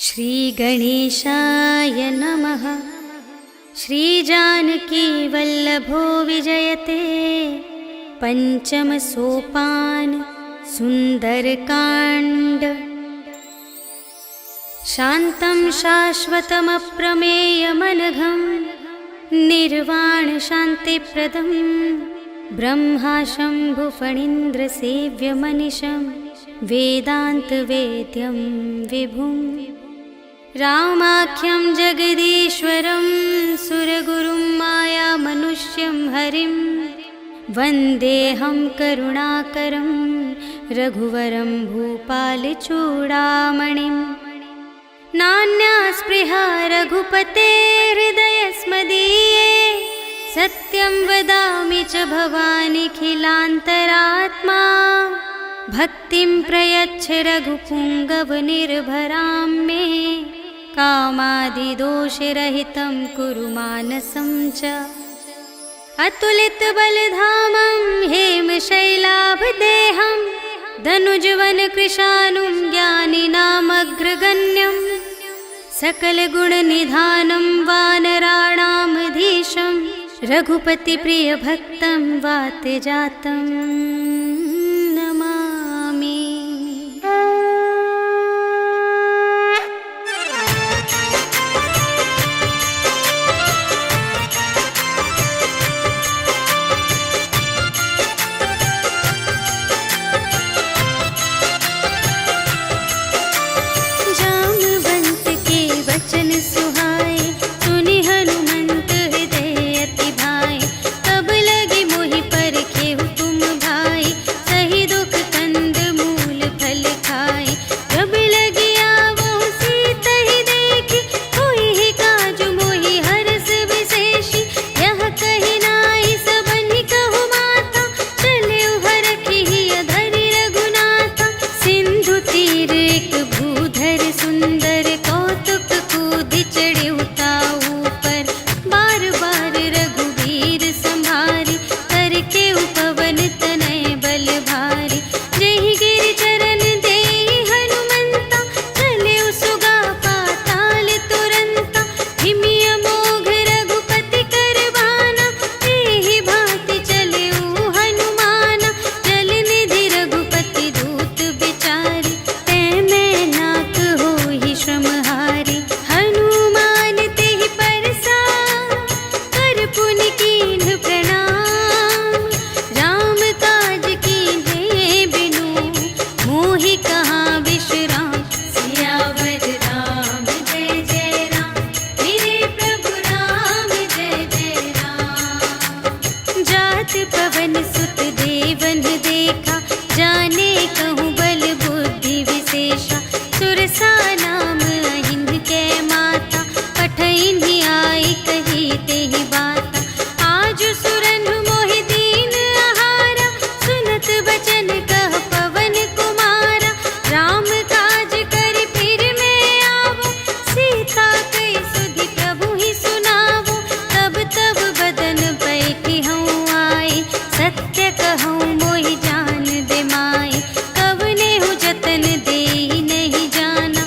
श्रीगणेशाय नमः। श्रीजानकीवल्लभो विजयते पंचम सोपान सुंदरकांड। शान्तं शाश्वतमप्रमेयमनघं निर्वाण शान्तिप्रदं ब्रह्मा शम्भुफणीन्द्रसेव्यमनिशं वेदान्तवेद्यं विभुं। रामाख्यं जगदीश्वरं सुरगुरुं मायामनुष्यं हरिं वन्देऽहं करुणाकरं रघुवरं भूपालचूडामणिं। नान्या स्पृहा रघुपते हृदयस्मदीये सत्यं वदामि च भवानिखिलान्तरात्मा। भक्तिं प्रयच्छ रघुपुङ्गवनिर्भरां मे कामादिदोषरहितं कुरु मानसं च। अतुलितबलधामं हेमशैलाभदेहं धनुजवनकृशानुं ज्ञानिनामग्रगण्यं सकलगुणनिधानं वानराणामधीशं रघुपतिप्रियभक्तं वातजातं नमामि। जामवंत के वचन सुहाए सुनि हनुमंत हृदय अति भाए। तब लगे मोहि परखेहु तुम भाई सही दुख कंद मूल फल खाए। जब लगे आवो सीतहि देखी होई ही काजु मोहि हरस विशेषी। यह कहि नाई सबनि कहु माता चले हरखि अधरि रघुनाथा। सिंधु तीर एक भूधर सुंदर कौतुक कूदि चढ़े ताऊ पर। बार बार रघुवीर संभारी करके उपवन तनय बल भारी। जहि गिरि चरण देहि हनुमंता चले सुगा पाताल तुरंता। हिमि अमोघ रघुपति कर बाना एहि भांति चले हनुमाना। जल निधि रघुपति दूत बिचारी तै मैं नाक होहि श्रमहारी। हनुमान तेहि परसा कर पुनि कीन्ह प्रणाम। राम काज कीन्हे बिनु मोहि कहाँ विश्राम। सियावर राम जय जय राम मेरे प्रभु राम जय जय राम। जात पवन सुत देवन देखा जाने कहूँ बल बुद्धि विशेषा। सुरसा नाम अहिंद के माता पठइन्हि आई कही तेहि बाता। आजु सुरन मोहि दीन आहारा सुनत बचन कह पवन कुमारा। राम काज कर फिर मैं आवो सीता कई सुधि प्रभु ही सुनावो। तब तब बदन बैठी हूँ आए सत्य कहूँ मोहि जान दे माए। कवने हूँ जतन देहि नहीं जाना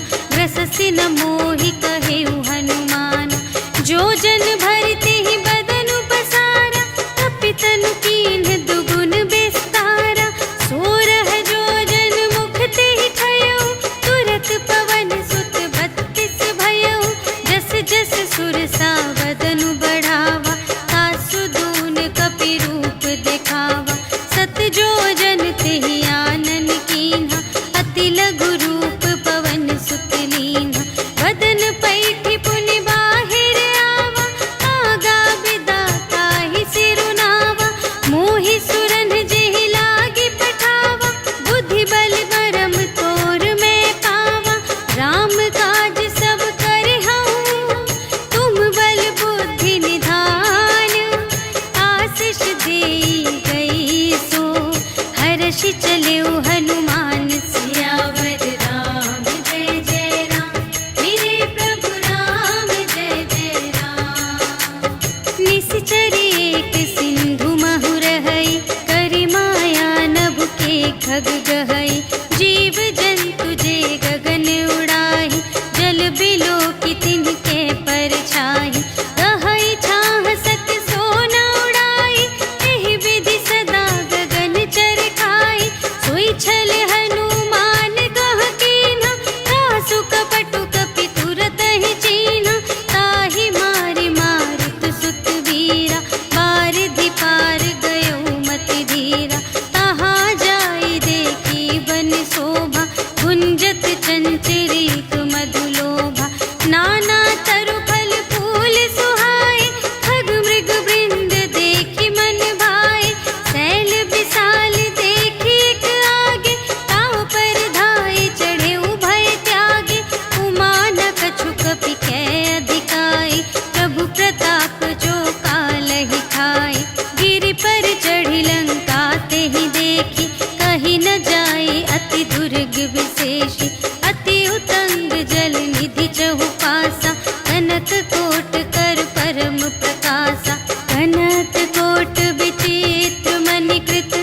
जल निधि चहु पासा, कनक कोट कर परम प्रकाशा। कनक कोट विचित्र मणिकृत,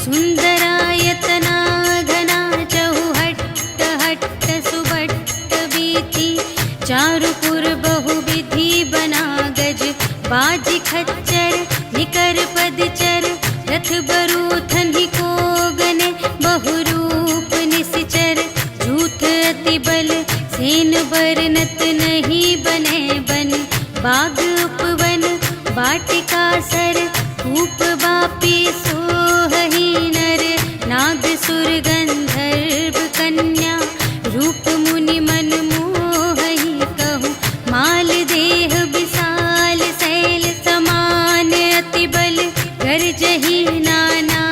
सुंदरायतना घना चहु हट्ट हट्ट सुबट्ट बीती। चारुपुर बहुविधि बना गज, बाजी खच्चर निकर पदचर। रथ बरूथन ही को गने, बहुरूप निश्चर। झूठ अति बल सेन बरनत, नहीं बने बन बाग उपवन। वाटिका सर कूप बापी सोहहि नर, नाग सुर गंधर्व कन्या। रूप मुनि मन मोहहि कहूँ, माल देह विशाल शैल समान। अति बल गर्जहि नाना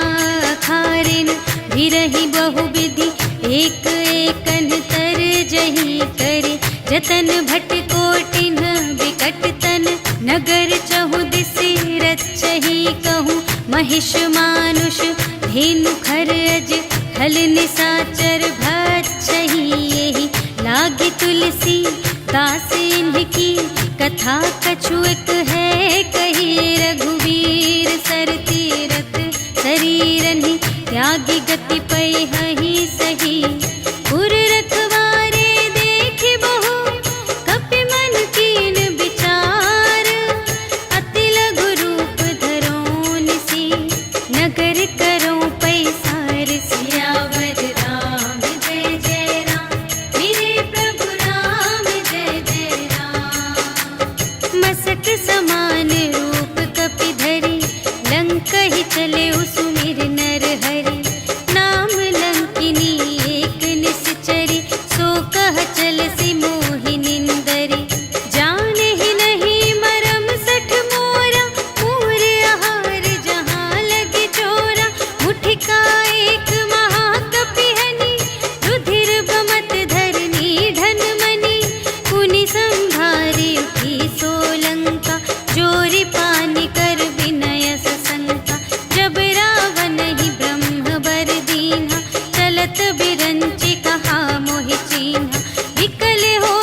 अखारिन, भिरहि बहुविधि एक एकन तरजहि करे। जतन भट कोटिन विकट तन, नगर चहु दिसि रचहि कहूँ। महिष मानुष धेनु खरज, हल निसाचर भक्षहि एहि। लागी तुलसी दास इनकी, कथा कछु एक है कही। रघुवीर सर तीरथ शरीरहि, त्यागी गति पैहि सही। पुर रखवारे देखि बहु, कपि मन कीन विचार। अति लघु रूप धरों निसी, नगर करों पैसार। सियावर राम जय जय राम, मेरे प्रभु राम जय जय राम। मसक समान रूप कपि धरि, लंकहि चले सुमिर नर हरि। नाम लंकिनी एक निश्चरी, सो कह चलसि मोहि निंदरी। जानहि नहीं मरम सठ मोरा, मोर आहार जहाँ लगे चोरा। मुठिका एक महाकपि हनि, रुधिर बमत धरनी धन मनि। पुनि संभारि उठी सोलंका, जोरि पानि कर विनय सशंका। जब रावण ही ब्रह्म बर दीन्हा, चलत बिरंचि कहा मोहि चीन्हा। विकल हो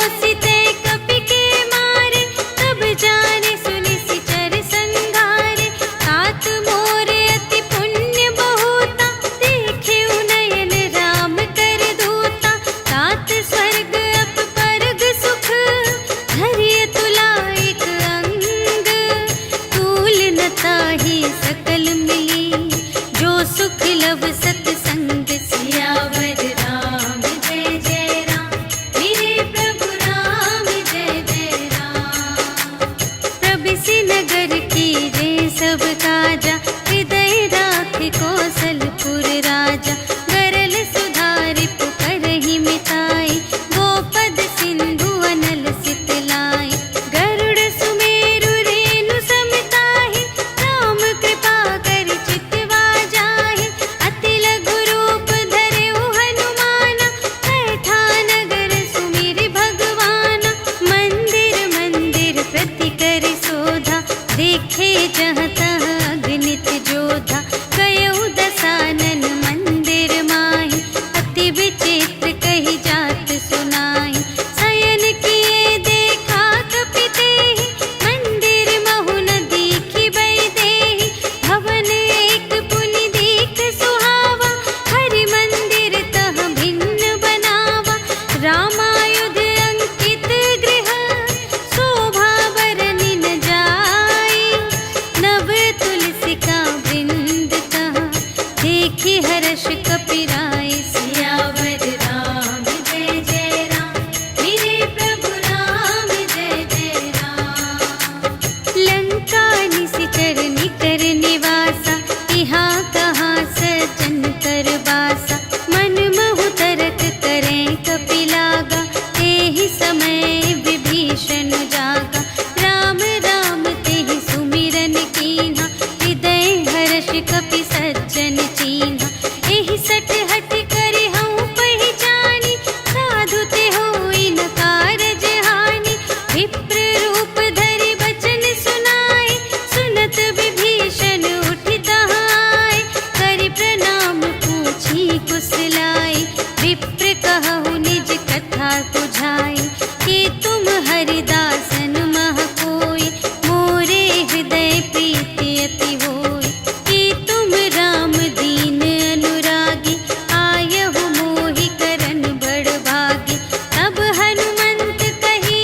बुझाई, कि तुम हरिदासन मह कोई, मोरे हृदय प्रीति अति होई। कि तुम राम दीन अनुरागी, आयहु मोहि करन बड़ भागी। तब हनुमंत कही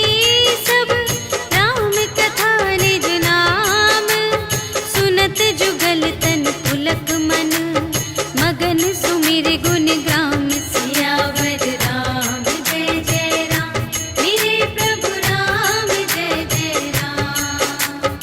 सब, राम कथा निज नाम। सुनत जुगल तन पुलक मन, मगन सुमिर गुण ग्राम। सियावर राम जय जय राम, मेरे प्रभु राम जय जय राम।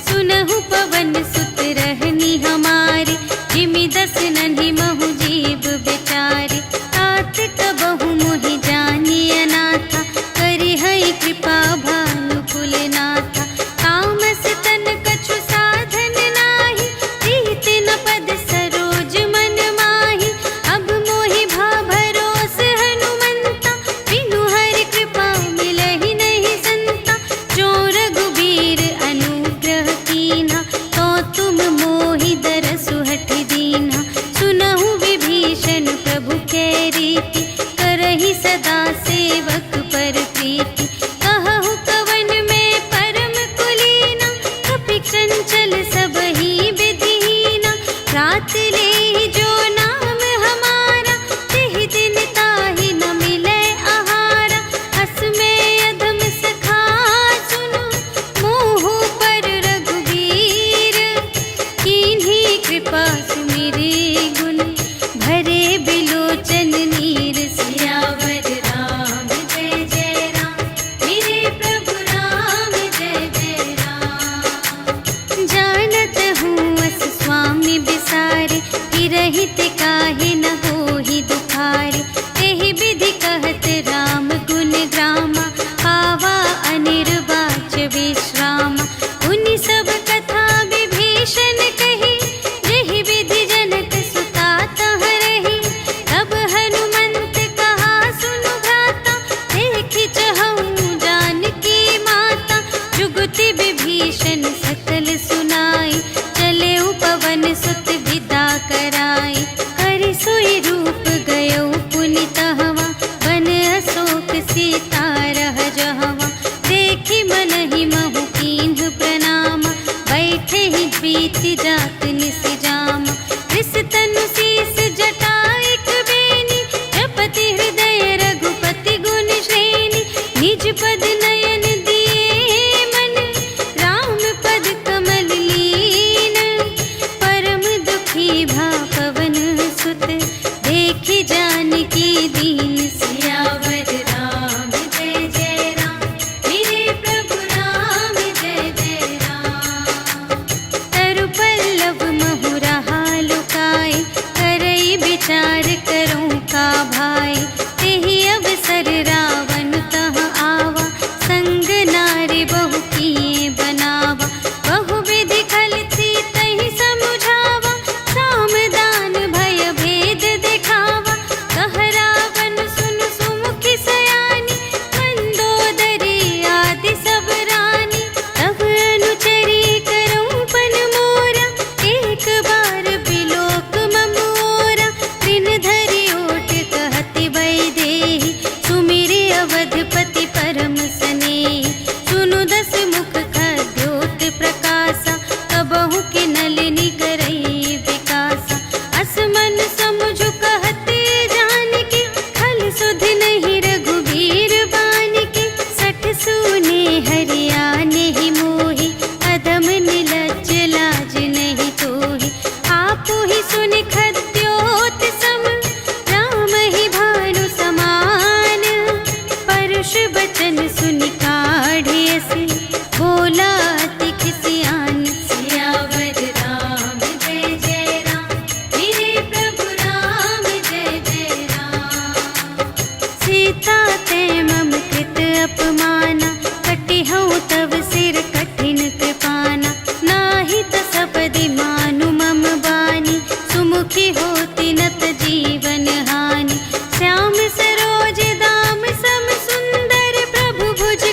सुनहु पवन सुत रहनी हमारी, जिमि दस नन्हि महु जीव बेचारी। तात कबहु मोहि जानिय नाथा, करिहै कृपा भानु कुलनाथा। तामस तन कछु साधन नाही, प्रीति न पद सरोज मन माही। अब मोहि भा भरोस हनुमंता, बिनु हरि कृपा मिलहि नहीं संता। जो रघुबीर अनुग्रह कीन्हा, तो तुम मोहि दरसु हठि दीन्हा। सुनहु विभीषण प्रभु कै रीति, करहि सदा सेवक पर प्रीति। कहहु कवन में परम कुलीना, कपि चंचल सबहि विधिहीना। रात लेहि जो नाम हमारा, तेहि दिन ताहि न मिलै आहारा। हस में अधम सखा सुनु, मोहु पर रघुबीर। कीन्ही कृपा सुमिरि गुण, भरे बिलोचन नीर। सियावर राम जय जय राम, मेरे प्रभु राम जय जय राम। जानत हूँ अस स्वामी बिसारे, कि रहित काहे न होहि दुखारे। तेहि विधि कहत राम गुण ग्रामा, पावा अनिर्वाच विश्रामा। उनि सब कथा विभीषण कही, जेहि विधि जनक सुता तह रही। तब हनुमंत कहा सुनु भ्राता, देखि चहऊँ जानकी माता। जुगति विभीषण सकल सुनाई, चले पवन सुत विदा कराई। करि सोई रूप गयो पुनि तहवा, बन अशोक सीता रह जहवा। देखि मनहि महु कीन्ह प्रणामा, बैठे ही बीति जात निस जामा। रिस तनु शीस जटा एक बेनी, जपति हृदय रघुपति गुण श्रेणी। निज पद नयन दिए मन, राम पद कमल लीन। परम दुखी भा पवन सुत, देखि जानकी दीन। सियावर राम जय जय राम, मेरे प्रभु राम जय जय राम। तरु पल्लव महु रहा लुकाए, करई विचार करूँ का भाई। तेहि अवसर रावण तह आवा, संग नारी बहु किए बनावा। बहु विधि खल सीतहि समुझावा, साम दान भय भेद दिखावा। कह रावण सुन सुमुखि सयानी, मंदोदरी आदि सब रानी। तब अनुचरी करऊँ पन मोरा, एक बार बिलोक ममोरा। त्रिन धरि ओट कहति वैदेही, सुमिरि अवधपति परम स्नेही। सुनु दस मुख खद्योत प्रकाशा, कबहु कि नलिनी करई विकासा। अस मन समुझु कहते जानकी, खल सुध नहीं रघुबीर बानिकी। सठ सूने हरियाने ही मोहि, अधम निलज्ज लाज नहीं तोहि। आपु ही सुनि खद्योत सम, राम ही भानु समान। परुष बचन सुनि काढ़ियसि, बोला अति खिसियान। सियावर राम जय जय राम, मेरे प्रभु राम जय जय राम। सीता ते मम कृत अपमाना, कटिहउँ तव सिर कठिन कृपाना। नाही त सपदि मानु मम बानी, सुमुखी होति नत जीवन हानि। श्याम सरोज दाम सम सुंदर, प्रभु भुज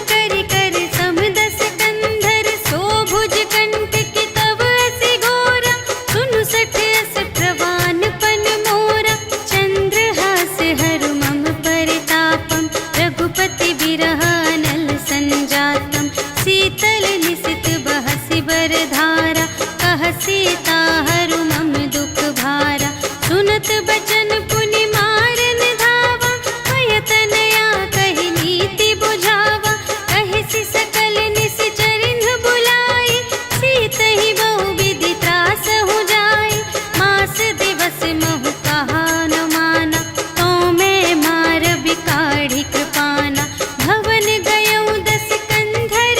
विरह अनल संजातम। शीतल निशित बहसि बरधारा, कह सीता हरु मम दुख भारा। सुनत बचन पुनि मारन धावा, भय तनया कहि नीति बुझावा। कहि सकल निश्चरिन बुलाई, सीतहि बहु विधि त्रास हो जाई। मास दिवस महु कहा न माना, तो मैं मार बिकाढ़ी कृपाना। भवन गयौ दस कंधर,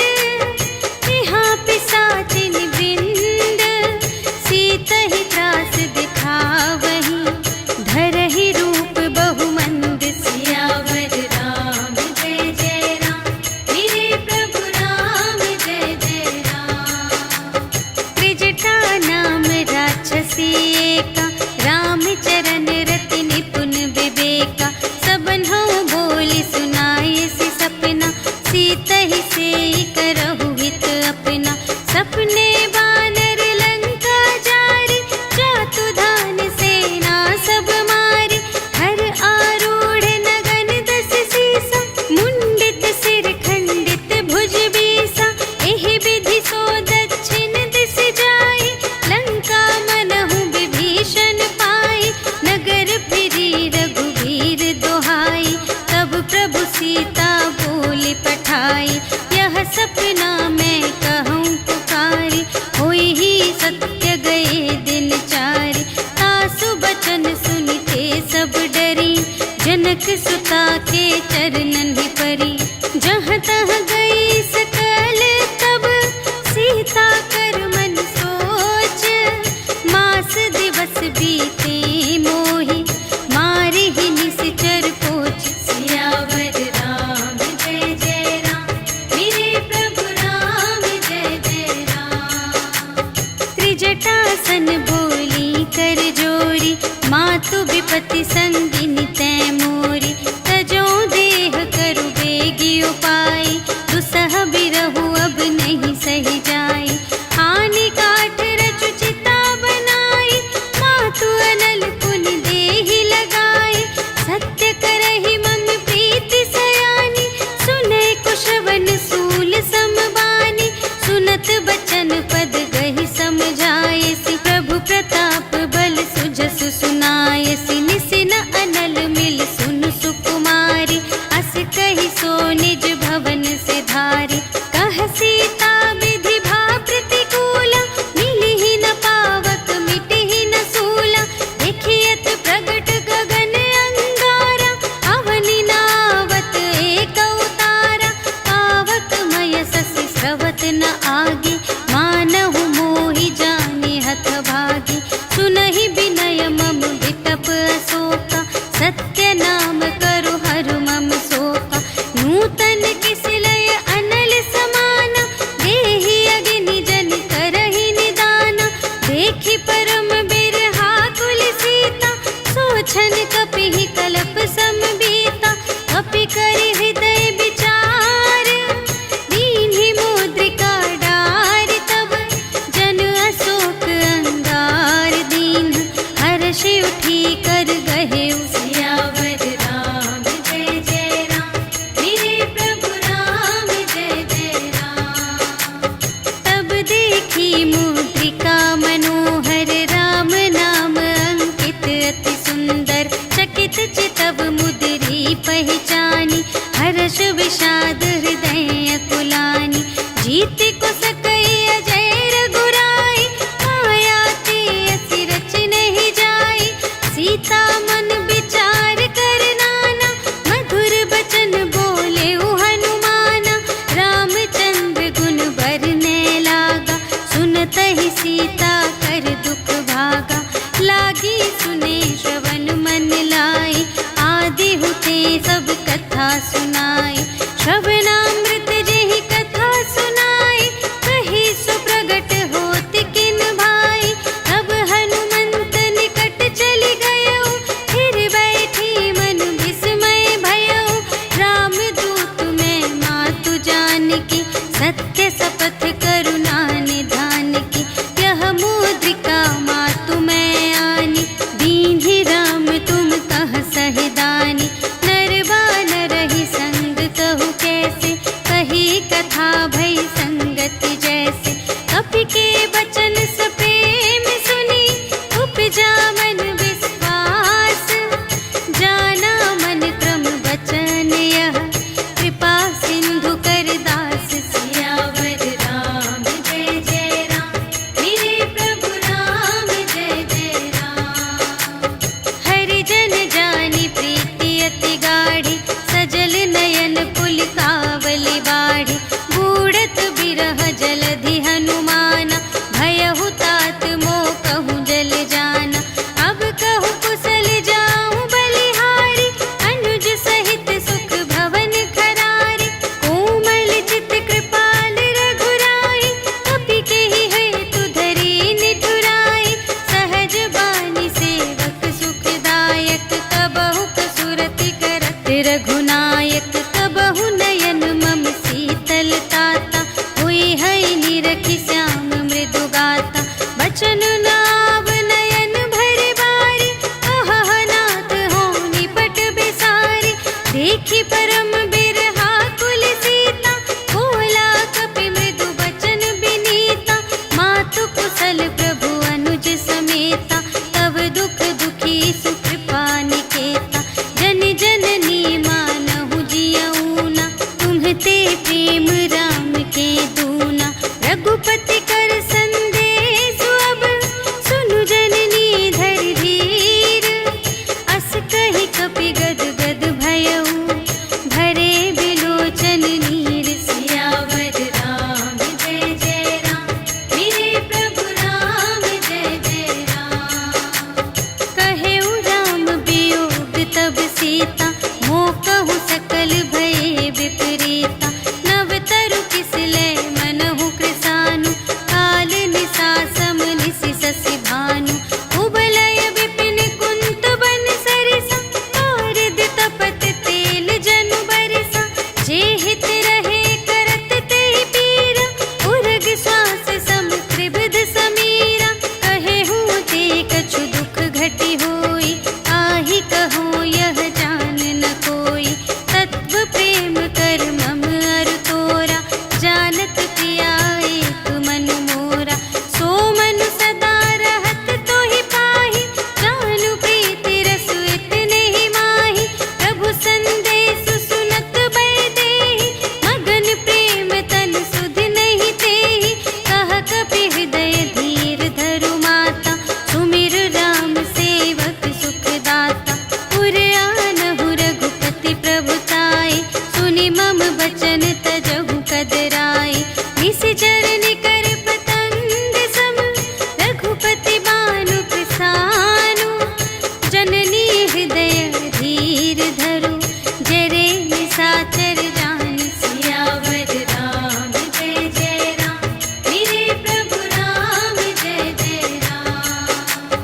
यहाँ पिशाचिन वृंद। सीतहि त्रास दिखावही, धरहि रूप बहुमंद। सियावर राम जय जय राम, मेरे प्रभु राम जय जय राम। त्रिजटा नाम राक्षसी एका, राम चरण रति निपुण विवेका। सबन्हु बोली सुनाए सि सपना, सीतहि सेई करहु हित अपना। सपने बानर लंका जारी, जातु धान सेना सब मारी। हर आरूढ़ नगन दस सीसा, मुंडित सिर खंडित भुज बीसा। एहि विधि सो दक्षिण दिस जाई, लंका मनहु विभीषण पाई। नगर फिरी रघुवीर दोहाई, तब प्रभु सीता बोली पठाई। यह सपना मैं कहूँ पुकारी, होई ही सत्य गए दिन चारि। तासु बचन सुनिते सब डरी, जनक सुता के चरणन ही परी। जहाँ तहाँ गई सकल तब, सीता कर मन सोच। मास दिवस बीते मोहि, मारि ही निशिचर पोच। सियावर राम जय जय राम, मेरे प्रभु राम जय जय राम। त्रिजटासन बोली कर जोरी, मातु विपति संगिनी तै मोरी। तजो देह करु बेगी उपाई, दुसह बिरहु अब नहीं सही जाई। आनी काठ रचु चिता बनाई, मातु अनल पुनि देहि लगाई। सत्य करहि मम प्रीति सयानी, सुनै कुशवन सूल समबानी। सुनत बचन पद गहि समझायसि, प्रभु प्रताप बल सुजसु सुनायसि। निसिन अनल मिल सुन सुकुमारी, अस कहि सो निज भवन से धारी। कह सीता विधि भा प्रतिकूला, मिलिहि न पावक मिटिहि न सूला। देखियत प्रगट गगन अंगारा, अवनि नावत एक अवतारा। पावक मय ससि स्रवत न आगे, मानहु मोहि जानि हथ भागी। सुनहि विनय मम विटप अशोका, सत्य नाम करु हरु मम शोका। नूतन किसिलय अनल समाना, देहि अग्नि जन करहि निदाना। देखि परम बिरहा कुल सीता, सोछन कपिहि कलप समबीता। कपि करि हृदय विचार, दीन्हि मुद्रिका डारि। तब जन अशोक अंगार दीन, हर्षि उठी कर गहेउ। सियावर राम जय जय राम, मेरे प्रभु राम जय जय राम। तब देखी मुद्रिका मनोहर, राम नाम अंकित अति सुंदर। चकित चितव मुद्री पहचानी, हर्ष विषाद हृदय अकुलानी। जीत को सकई अजय रघुराई, माया ते असि रच नहीं जाई। सीता मन विचार कर नाना, मधुर बचन बोले हनुमाना। रामचंद्र गुण बरने लागा, सुनतहि सीता कर दुख भागा। लागी सुने श्रवण मन लाई, आदि हुते सब कथा सुनाई। श्रवणामृत जेहि कथा सुनाई, कही सो प्रगट होत किन भाई। तब हनुमंत निकट चली गयो, फिर बैठी मन विस्मय भयो। रामदूत मैं मातु जानकी, सत्य शपथ करुणा निधान की। यह मुद्रिका मातु मैं आनी, दीन्हि राम तुम कह सहिदानी। नर बानर ही संग कहु, बचन तजहु कदराए। निशिचर निकर पतंग सम रघुपति बानु प्रसानु। जननी हृदय धीर धरु जरे निशाचर जान। सियावर राम जय जय राम, मेरे प्रभु राम जय जय राम।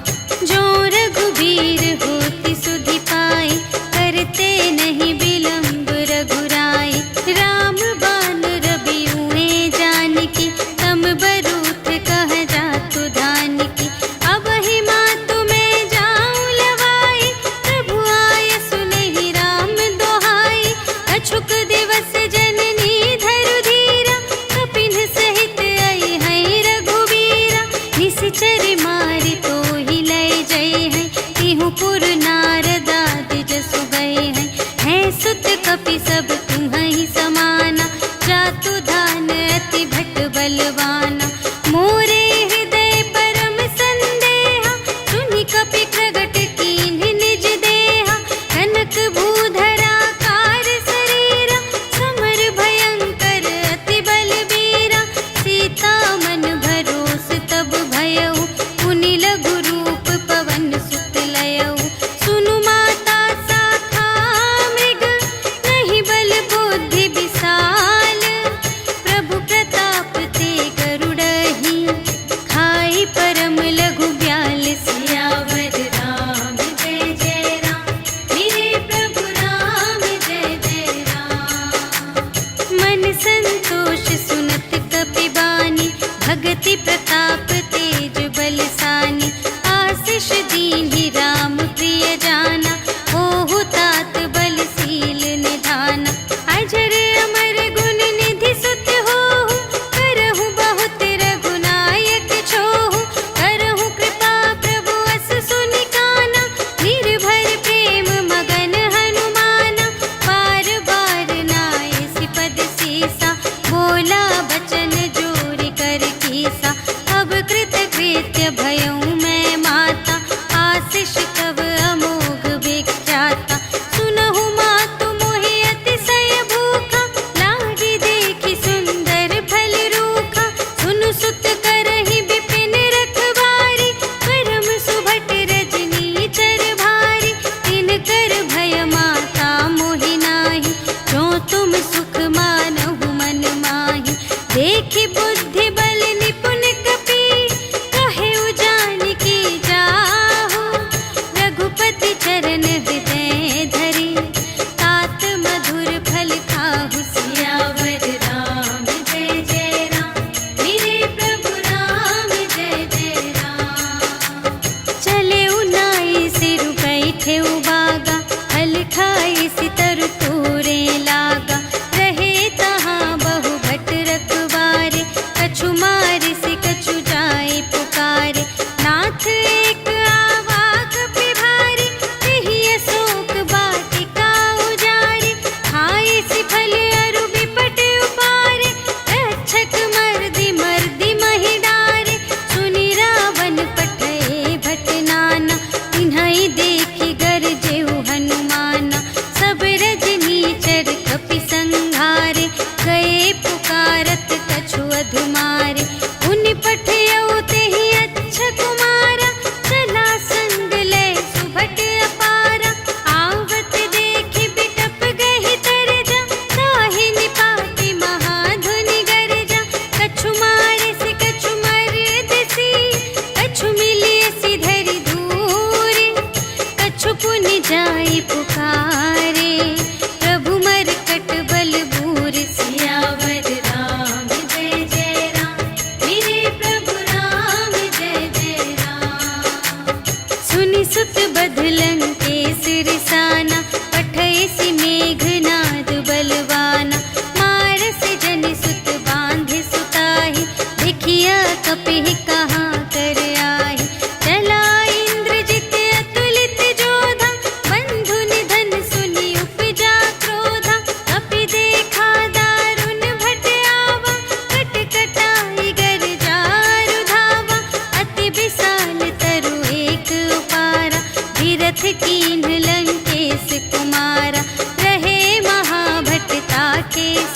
जो रघुबीर होति सुधि पाए, करते नहीं विलंब रघुराई। राम बान रबियुए जानकी, तम बरूथ कह जातु धानकी। अब ही मातु मैं जाऊं लवाई, प्रभु आय सुनहि राम दोहाई। अछुक दिवस जननी धरु धीरा, कपिन सहित आई है रघुबीरा। निशिचर मारि तोहि लय जय है, तिहु पुर नारद आदि जसु गए हैं। है सुत कपि सब तुम्हि समाना, जातु धान अति भट बलवाना। मोरे हृदय परम संदेहा, सुनि कपि प्रगट कीन्ह निज देहा। कनक भूधरा कार शरीरा, समर भयंकर अति बलबीरा। सीता मन भरोस तब भयउ, पुनि लघु रूप पवन सुत लयउ। सुनु माता शाखा मृग, नहीं बल बुद्धि विशाल। प्रभु प्रताप ते गरुड़हि, खाई परम लघु ब्याल। सियावर राम जय जय राम, मेरे प्रभु राम जय जय राम। मन संतोष सुनत कपि बानी, भगति प्रताप तेज बलसानी। आशीष दीन्हि राम प्रिय जाना, ओहु तात बलशील निधाना। अजर अमर गुण निधि सुत होहु, करहु बहुत रघुनायक छोहु। करहु कृपा प्रभु अस सुनि काना, निर्भर प्रेम मगन हनुमाना। बार बार नाय सिपद सीसा, बोला बचन जोरि कर कीसा। अब कृत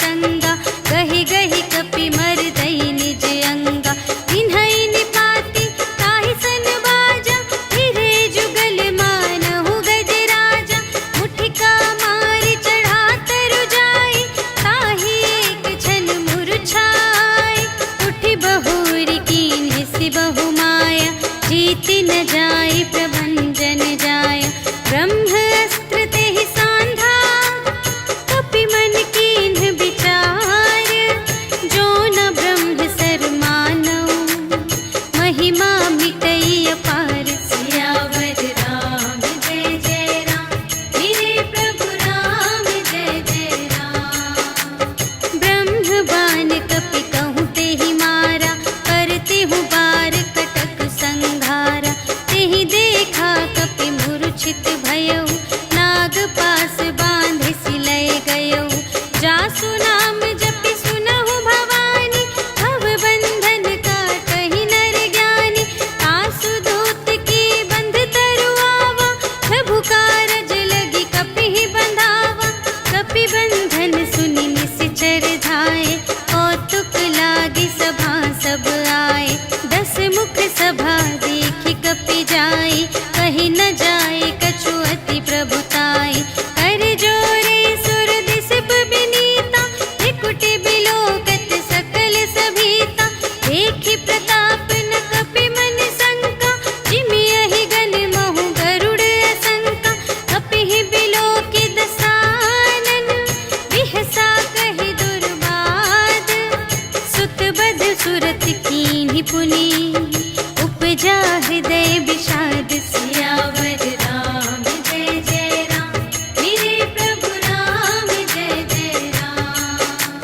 संगा, गहि गहि कपि मरदई निज अंगा। इन्हई निपाति ताहि सन बाजा, फिरे जुगल मानहु गजराजा। मुठिका मारि चढ़ा तरु जाई, ताहि एक छन मुरझाई। उठि बहुरी कीन्ह सि बहु माया, जीति न जाई प्रभंजन जाया। ब्रह्म अस्त्र तेहि सांधा, कपि मन कीन्ह विचार। जो न ब्रह्म सर मानऊ, महिमा मिटई अपार। सियावर राम जय जय राम, मेरे प्रभु राम जय जय राम। ब्रह्म बाण कपि कहूँ तेहि मारा, करते हूँ बार कटक संघारा। तेहि देखा कपि मूर्छित भयउ, नाग पास बांधे सिलय गयउ। जासु नाम जपि सुनहु भवानी, भव बंधन काटहि नर ज्ञानी। तासु दूत की बंध तरु आवा, प्रभु कारज लगी कपि बंधावा। कपि बंधन सुनि निश्चर धाये, कौतुक लागी सभा सब आए। 10 मुख सभा देखि कपि जाई, कहि न जाए कछु अति प्रभुताई। कर जोरे सुर दिसप बिनीता, त्रिकुटि बिलोकत सकल सभीता। देखि प्रताप न कपि मन शंका, जिमियहि गन महु गरुड़ असंका। कपिहि बिलोकि दसानन, बिहसा कहि दुर्बाद। सुत बध सुरत कीन्हि पुनि, उपजा हृदय विषाद। सियावर राम जय जय राम, मेरे प्रभु राम जय जय राम।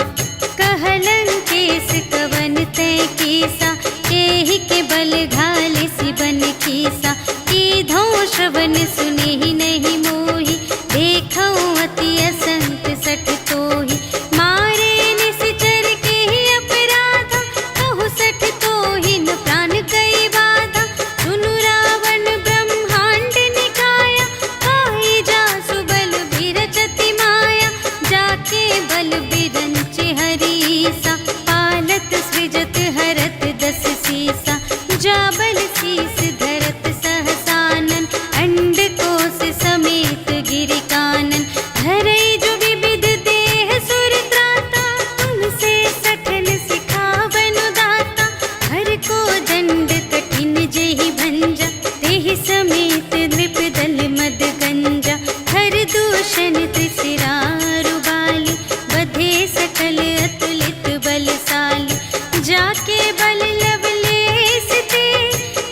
कहलन केस कवन तै कीसा, केहि के बल घाल सिबन कीसा। कीधौं श्रवण सुनेहि नहीं मोहि, देखौं अति असंत सठ तोहि। मारे निश्चर केहि अपराधा, कहु सठ तोहि न प्राण कई बाधा। सुनु रावण ब्रह्मांड निकाया, पाई जासु बल बिरचति माया। जाके बल बिरंचि हरीसा, पालत सृजत हरत 10 सीसा। जा बल शीस धरत सहसानन, अंड कोश समेत गिरि कानन। धरई जो विविध देह सुर त्राता, तुमसे सठन सिखावनु दाता। हर को दंड कठिन जेहि भंजा, तेहि समेत नृप दल मद गंजा। हर दूषण त्रिशिरारु बाली, बधे सकल अतुलित बलशाली। जाके बल लवलेश ते,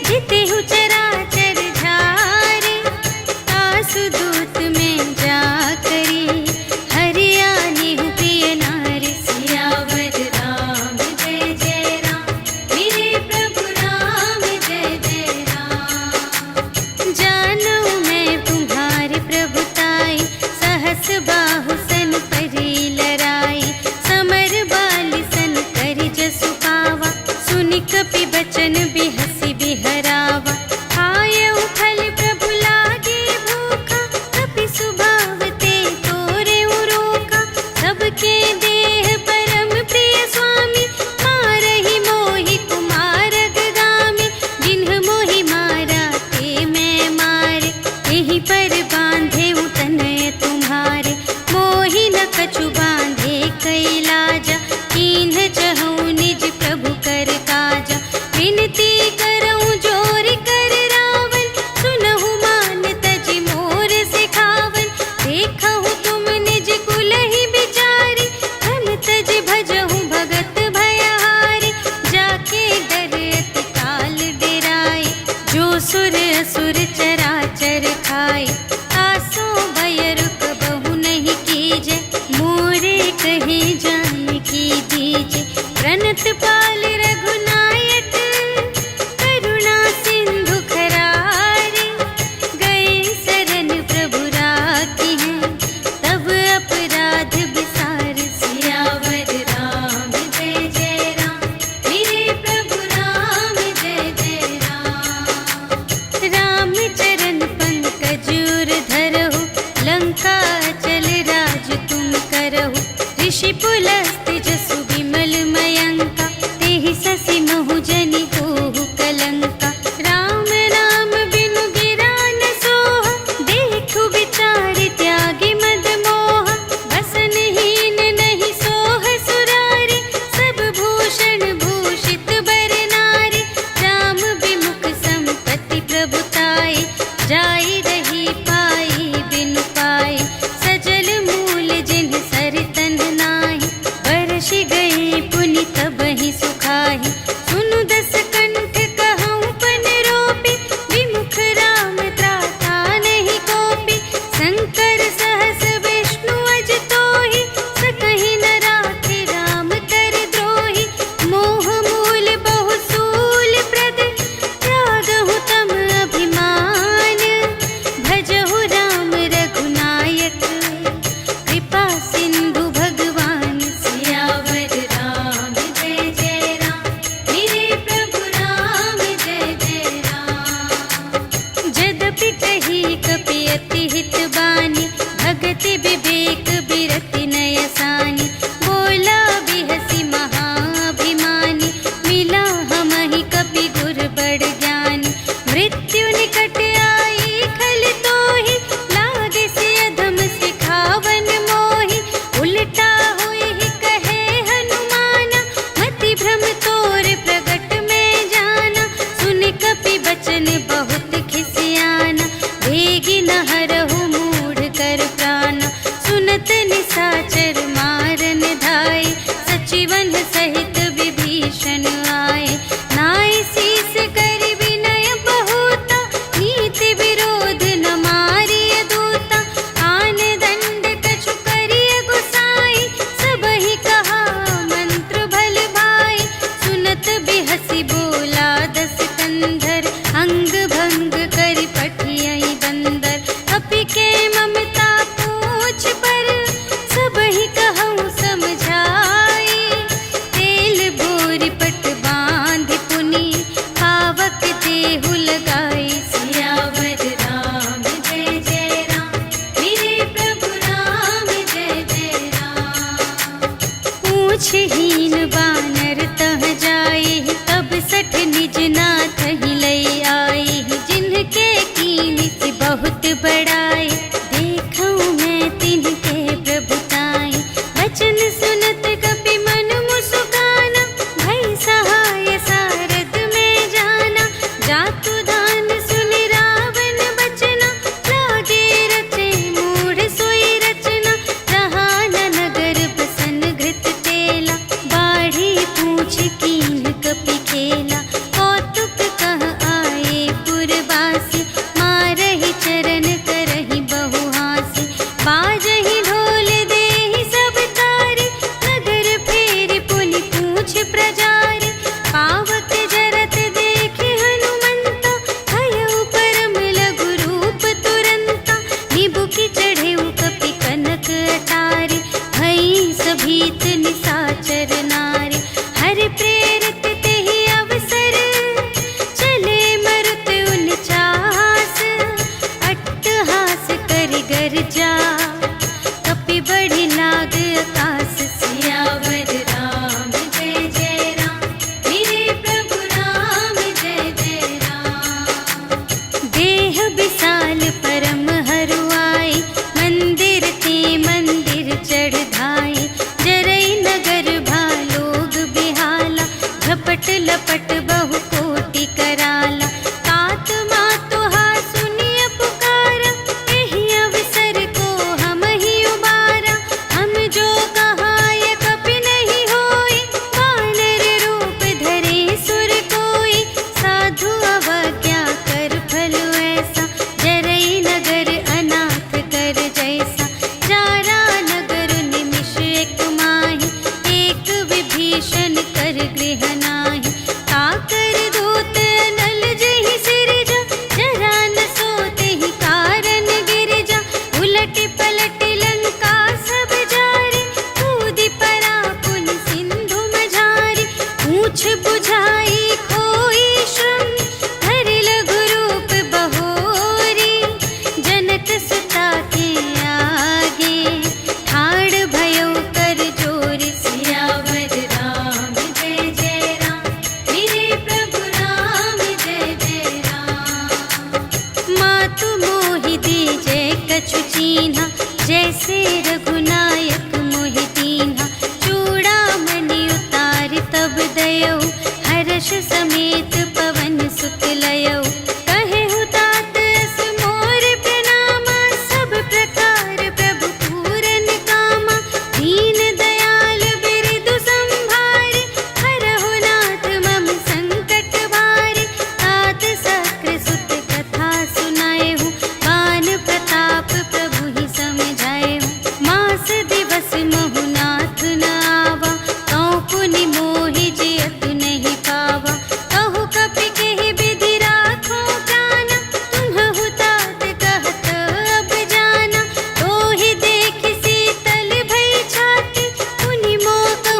जितेहु चराचर झारे। तासु दूत में जा करी, हरियानेहु प्रिय नारी। सियावर राम जय जय राम, मेरे प्रभु राम जय जय राम। जानऊ मैं तुम्हारे प्रभुताई, सहस बाहु सन परी लराई। समर बाली सन करि जसु पावा, सुनि कपि बचन बिहसि बिहरावा। खायउ फल प्रभु लागे भूखा, कपि सुभाव ते तोरेउ रोका। सबके देह परम प्रिय स्वामी, मारहि मोहि कुमार अगगामी। जिन्ह मोहि मारा ते मैं मारे, एहि पर बांधे तनय तुम्हारे। मोहि न कछु बांधे कैलाजा, कीन्ह चहु निज प्रभु कर काजा। विनती करऊं जोर कर रावण, सुनहु मान तजि मोर सिखावन। देखहु तुम निज कुलहि बिचारी, धन तजि भजहु भगत भयहारी। जाके डर अति काल डेराए, जो सुर असुर चराचर खाए। तासो भय रुक बहु नहीं कीजे, मोरे कहे जान की दीजे। हस्त जसु विमल मयंका, तेहि ससि महु जनि होहु कलंका। राम नाम बिनु गिरा न सोहा, देखु विचार त्यागी मद मोहा। बसनहीन नहीं सोह सुरारी, सब भूषण भूषित बर नारी। राम विमुख संपत्ति प्रभुताई, जाई रही पाई बिनु पाई। सजल मूल जिन्ह सर तन नाही, बरषि गई पुनि तबहि सुखाहि। सुनु दस कंठ कहऊँ पन रोपी, विमुख राम त्राता नहीं कोपी। शंकर सहस विष्णु अज तोहि, सकहि न राखि राम कर द्रोही। मोह मूल बहु सूल प्रद, त्यागहु तम अभिमान। भजहु राम रघुनायक, कृपा सिंधु भगवान। सियावर राम जय जय राम, मेरे प्रभु राम जय जय राम। जदपि कही कपि अति हित बानी, भगति विवेक बिरति नय सानी। बोला बिहसि महाभिमानी, मिला हमहि कपि गुर बड़ ज्ञानी। मृत्यु निकट आई खल तोहि, लागे से अधम सिखावन मोहि। उलटा होई कहे हनुमाना, मति भ्रम तोर प्रगट में जाना। सुन कपि बचन बहुत खिसियाना, वेगी न हरहु मूढ़ कर प्राणा। सुनत निसाचर मारन धाय, सचिवन सहित विभीषण आए। नाय शीस कर विनय बहुता, नीति विरोध न मारिय दूता। आन दंड कछु करिय गुसाई, सबहि कहा मंत्र भल भाई। सुनत बिहसि बोला दस कंधर, अंग भंग करि पठियहि बंदर। अपि के ममता पूछ पर, सबहि कहऊँ समझाई। तेल बोरि पट बाँधि पुनि, पावक देहु लगाई। सियावर राम जय जय राम, मेरे प्रभु राम जय जय राम। पूछहीन बानर तह जाई, तब सठ निज नाथ ही लई आई। जिनके कीन्हि बहुत बड़ाई, देखऊँ मैं तिनके प्रभुताई। बचन सुनत कपि मन मुसुकाना, भई सहाय सारथ में जाना। जातु दान सुनि रावण बचना, लागे रचे मूढ़ सोई रचना। रहा न नगर बसन घृत तेला, बाढ़ी पूछ कीन्ह कपि खेला। कौतुक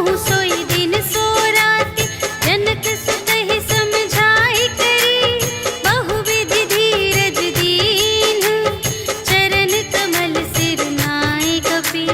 मोहु सोई दिन सो राति, जनक सुतहि समझाई करी, बहुविधि धीरज दीन्ह, चरण कमल सिर नाय कपि,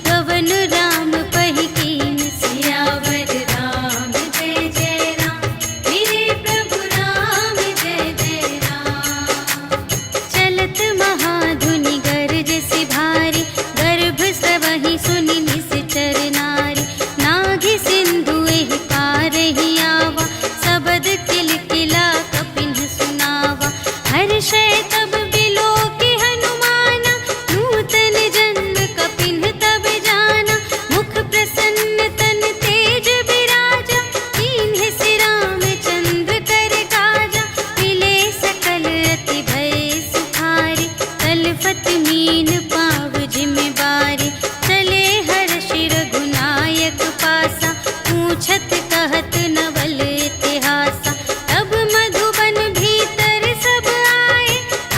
गवन राम पहि कीन्ह। सियावर राम जय जय राम, मेरे प्रभु राम जय जय राम। चलत महाधुनि गरज सि भारी, गर्भ स्रवहि सुनि निश्चर नारी, नाघि सिंधु एहि पारहि आवा, सबद किलकिला कपिन्ह सुनावा। हर्षै तब बिलोकि हनुमाना, नूतन जन्म कपिन्ह तब जाना। मुख प्रसन्न तन तेज बिराजा, कीन्हे सि रामचंद्र कर काजा। मिले सकल अति भय सुखारी, तलफत मीन पाव जिमि बारी। चले हर्षि रघुनायक पासा, पूछत कहत नवल इतिहासा। तब मधुबन भीतर सब आए,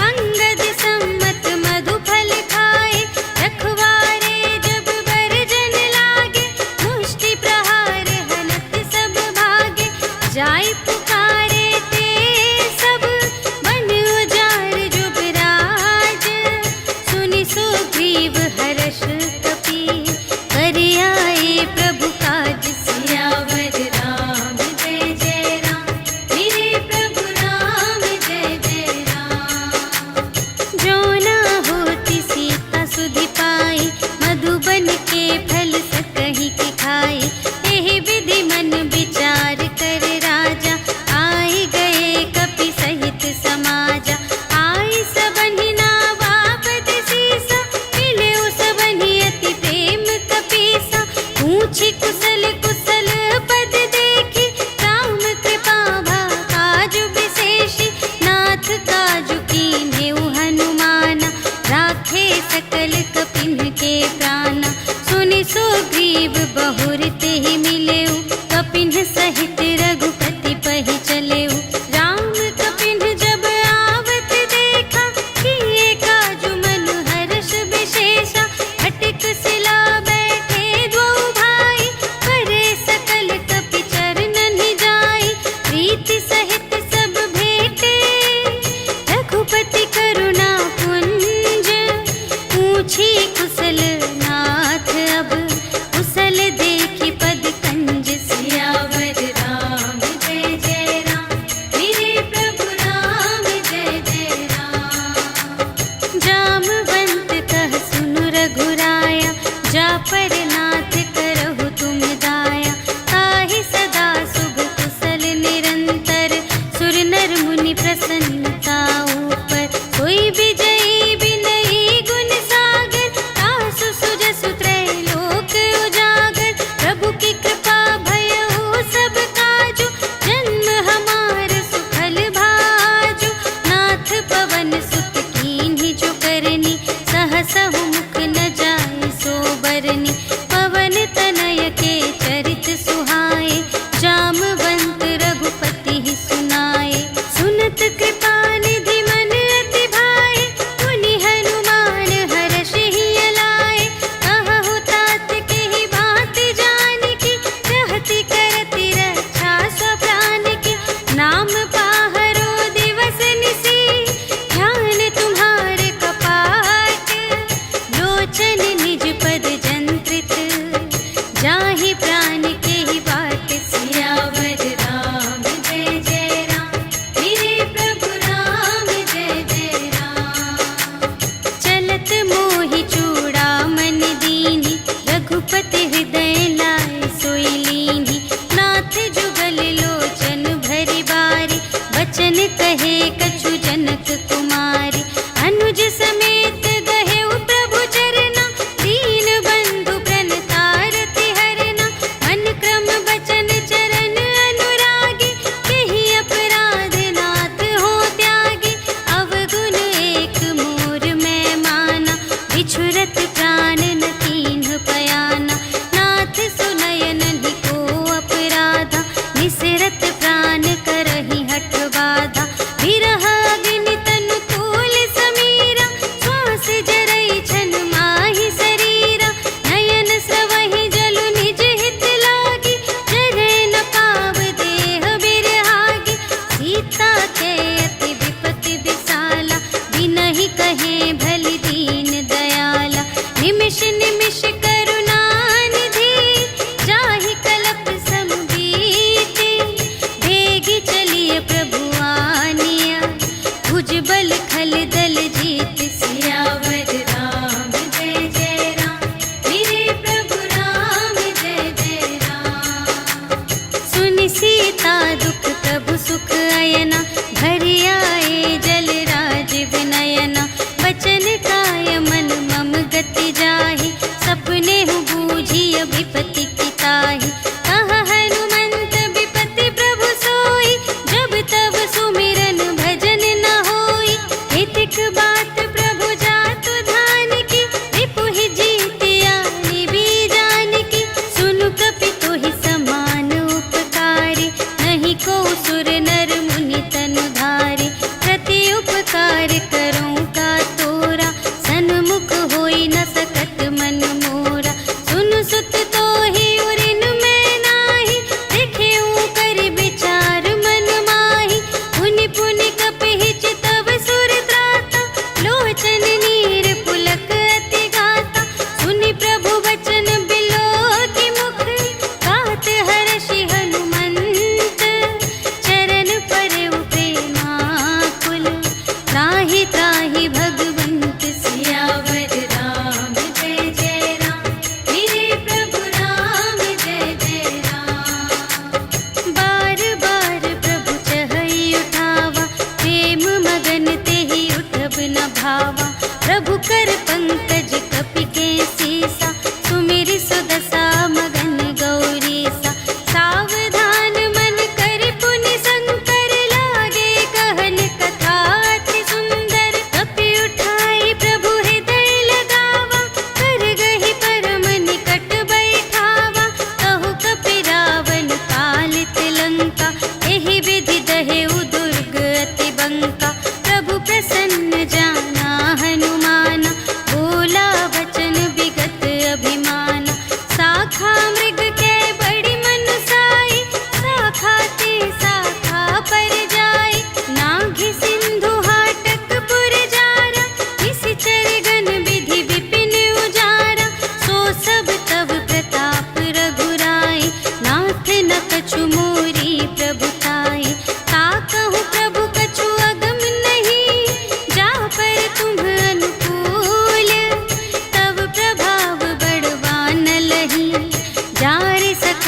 अंगद सम्मत मधु फल खाए। रखवारे जब बरजन लागे, मुष्टि प्रहार हनत सब भागे। जाय पुकारे ते सब, बन उजाड़ जुबराज। सुनि सुग्रीव हर्ष कपि, कर आए प्रभु काज। सियावर राम जय जय राम, मेरे प्रभु राम जय जय राम। जो न होति सीता सुधि पाई, मधुबन के फल सकहि के खाई। एहि विधि मन विचार कर राजा, आए गए कपि सहित समाजा। आए सबहि नावा पद सीसा, मिले सबहि अति प्रेम कपीसा। पूछी कुशल कुशल पद देखी, राम कृपा भा काजु विशेषी। नाथ काजु कीन्हेउ हनुमाना, राखे सकल कपिन्ह के प्राणा। सुनि सुग्रीव बहुर तेहि मिलेउ, कपिन्ह सहित रघुपति पहि चलेउ। राम कपिन्ह जब आवत देखा, किए काजु मनु हर्ष विशेषा। फटिक सिला बैठे द्वौ भाई, करे सकल कपि चरणनि जाई। प्रीति सहित सब भेटे, रघुपति करुणा पुंज। पूछी कुशल नाथ अब, कुशल देखि पद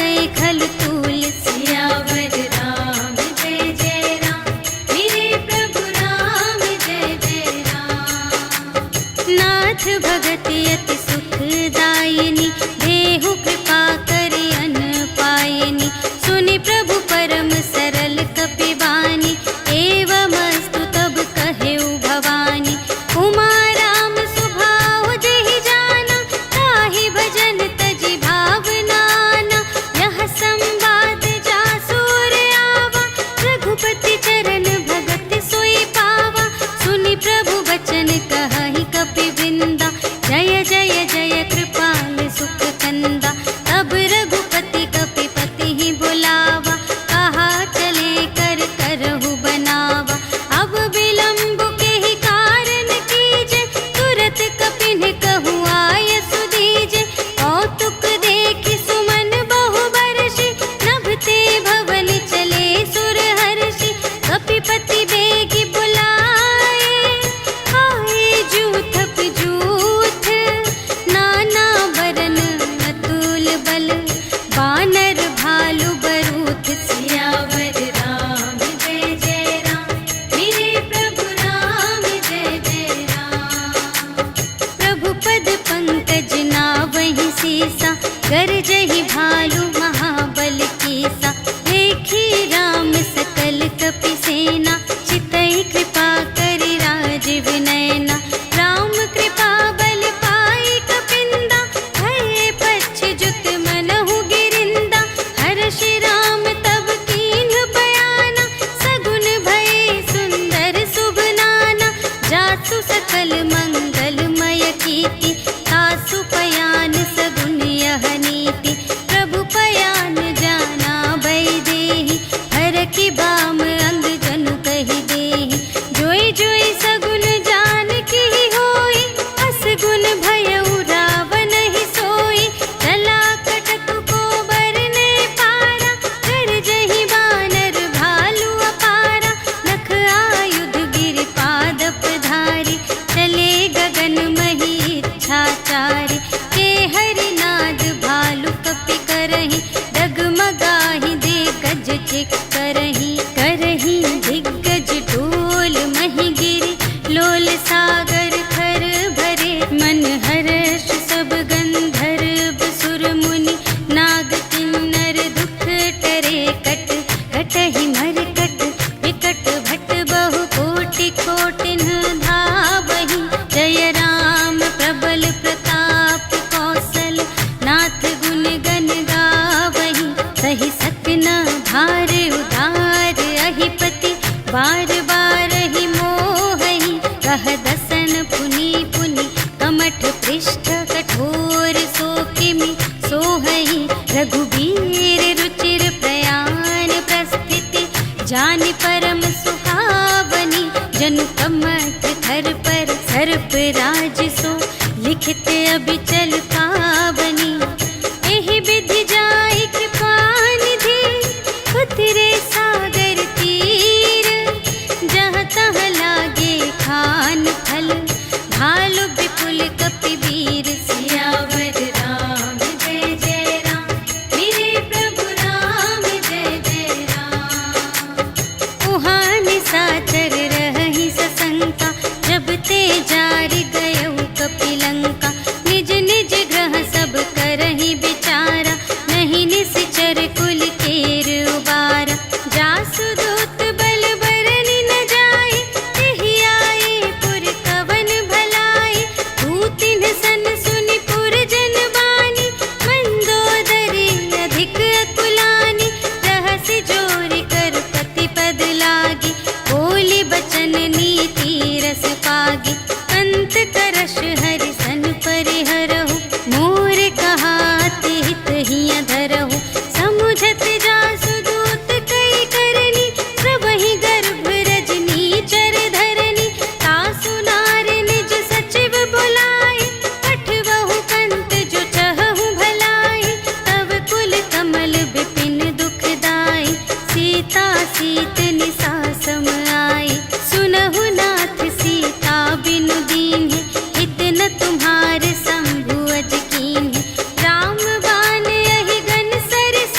बरसै खल तूल। सियावर राम जय जय राम, मेरे प्रभु राम जय जय राम। नाथ भगत अति सुखदायिनी, देहु कृपा करि अन्न पायिनी। सुनि प्रभु परम सरल कपिवानी, एवमस्तु तब कहेउ भवानी। उमा राम सुभाव जेहि जाना, ताहि भजन तजि भावनाना। यह संवाद जासुर आवा, रघुपति चरण भगत सोई पावा। सुनि प्रभु वचन कहहि कपिवृंदा, जय जय जय कृपाल सुख कंदा। तब रघुपति कपिपति ही बुलावा, कहा चले कर करहु बनावा। अब विलंब के ही कारण कीजे, तुरत कपिन कहु आय सुदीजे। कौतुक देखि सुमन बहु बरषि, नभते भवन चले सुर हर्षि। कपिपति बेगी बुलाए, आए जूथप जूथ। नाना बरन अतुल बल, बानर भालु बरूथ। सियावर राम जय जय राम, मेरे प्रभु राम जय जय राम। प्रभु पद पंकज नावहि सीसा, गरजहि भालु महाबल कीसा। देखी राम सकल कपि सेना, चितई कृपा करि राजीव नयना। राम कृपा बल पाई कपिंदा, भये पच्छ जुत मनहु गिरिंदा। हर्षि राम तब कीन्ह बयाना, सगुन भये सुंदर शुभ नाना। जासु सकल मंगलमय कीर्ति, तासु पयान सगुन यह नीति। प्रभु पयान जाना भय देहि, हरखि बाम अंग जनु कहि देहि। जोई जोई सगुन जान की होई, असगुन भयउ रावण ही सोई। चला कटक को बरने पारा, गरजहि बानर भालु अपारा। नख आयुध गिरि पादप धारी, चले गगन मही इच्छाचारी। के हरिनाद भालु कपि करहि, डगमगाहि दे गज चिक करहि। करहि दिग्गज डोल महि गिरि, लोल सागर खर भरे। मन हर्ष सब गंधर्व सुर मुनि, नाग किन्नर दुख टरे। कट कटहि मरकट, विकट भट बहु कोटि कोटिन धावहि। जय राम प्रबल प्रताप कौशल, नाथ गुण गण गावहि। सहि सकना भार उदार अहिपति, बार बार ही मोहहि। कह दसन पुनि पुनि, कमठ पृष्ठ कठोर सो किमि सोहहि। रघुबीर रुचिर प्रयाण प्रस्थिति, जानि परम सुहावनी। जनु कमठ धर पर सर्प राज सो, लिखित अबिचल पावनी। एहि विधि जाई कृपा निधि, उतरे सागर तीर। जहाँ तहाँ लागे खान फल, भालु विपुल कपिवीर। सियावर राम जय जय राम, मेरे प्रभु राम जय जय राम। उहाँ निशाचर रहहि सशंका, जब ते जारि गयउ कपिलंका। निज निज ग्रह सब करहि विचारा, नहीं निश्चर कुल केर उबारा। जासु दूत बल बरनि न जाय, तेहि आए पुर कवन भलाई। दूतिन सन सुनि पुर जन बानी, मंदोदरी अधिक अकुलानी। रहसि जोरि कर पति पद लागी, बोली बचन नीति रस पागी। अंत करश हरि सन परिहरहु, मोर कहाति हित हिय धरहु। समुझत जासु दूत कई करनी, सबहि गर्भ रजनी चर धरनी। तासु नार निज सचिव बुलाए, पठबहु कंत जो चहहु भलाई। तब कुल कमल विपिन दुखदाई, सीता सीत निसा सम आई। सुनहु नाथ सीता बिनु दीन्हि, हित न तुम्हारे शंभु अज कीन्हि। राम बाण यहि गन सरिस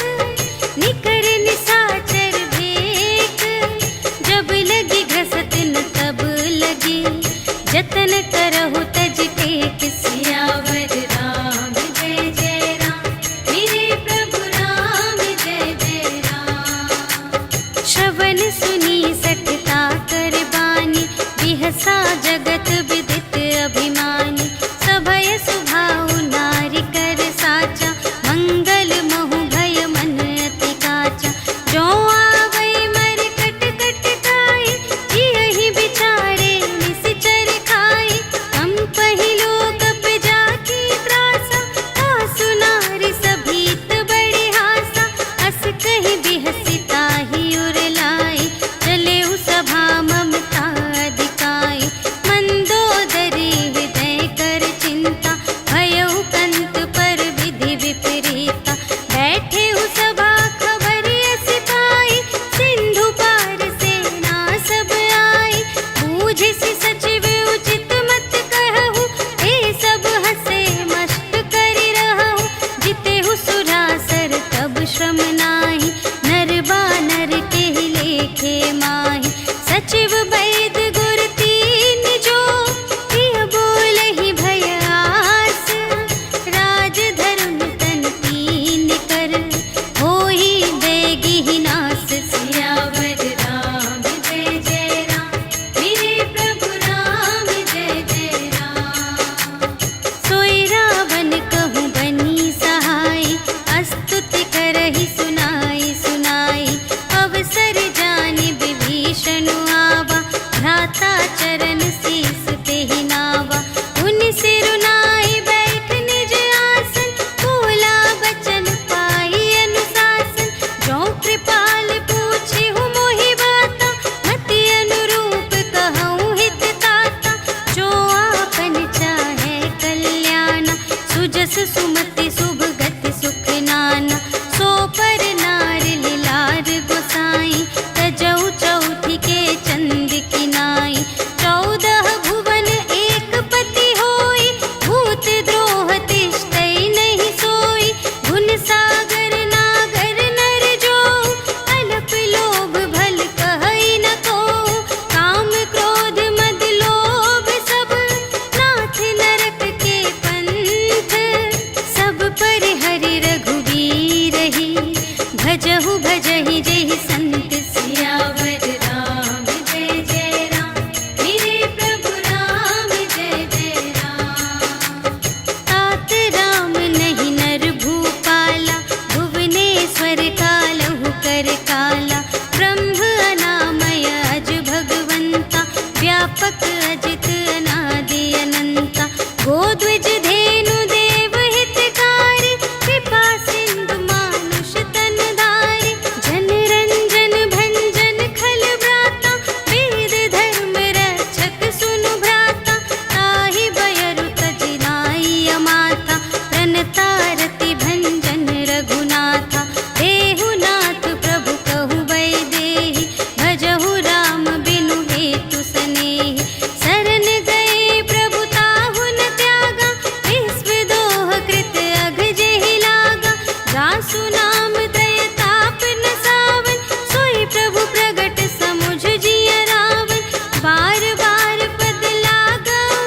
ईश्वर कालहु कर काला, ब्रह्म अनामय अज भगवंता, व्यापक अजित अनादि अनंता, गोद्विज धेनु देव हितकारी, कृपा सिंधु मानुष तन धारी, जन रंजन भंजन खल व्राता, वेद धर्म रक्षक सुनु भ्राता, ताहि बयरु तजि नाई माता, प्रणतारति भंजन रघुनाथा, देहुनाथ प्रभु कहु वैदेही, भजहु राम बिनु हेतु सनेही, शरण गए प्रभु ताहु न त्यागा, विश्व दोह कृत अघ जेहि लागा, जासु नाम दय ताप न सावन, सोई प्रभु प्रगट समुझ जिय रावण, बार बार पद लागऊ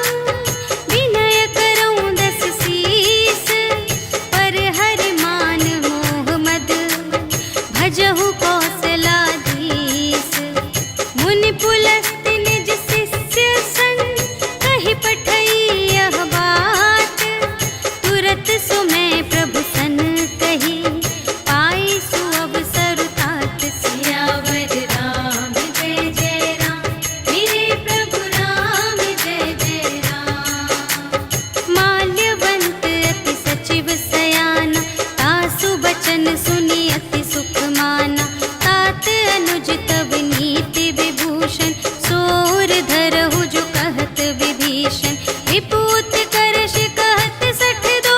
विनय करऊँ दस सीस, पर हरि मान मोह मद भजहु कौशलाधीश, मुनि पुलस्त्य निज शिष्य संग, कहि पठई यह बात, तुरत सुमय प्रभु सन कही, पाई सुअवसर तात, सियावर राम जय जय राम, मेरे प्रभु राम जय जय राम। माल्यवंत अति सचिव सयाना, तासु बचन सुनि अति सुख माना, तात अनुज तब नीति विभूषण, सोर धरहु जो कहत विभीषण, विपूत करश कहत सठ दो,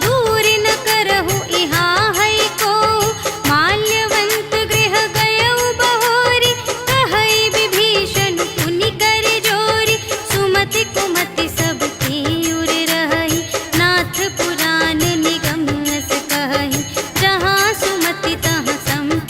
दूर न करहु इहाँ है को, माल्यवंत गृह गयउ बहोरी, कहई विभीषण पुनि कर जोरी, सुमति कुमति सब की उर रही, नाथ पुराण निगम अस कहई, जहाँ सुमति तहाँ संपत्ति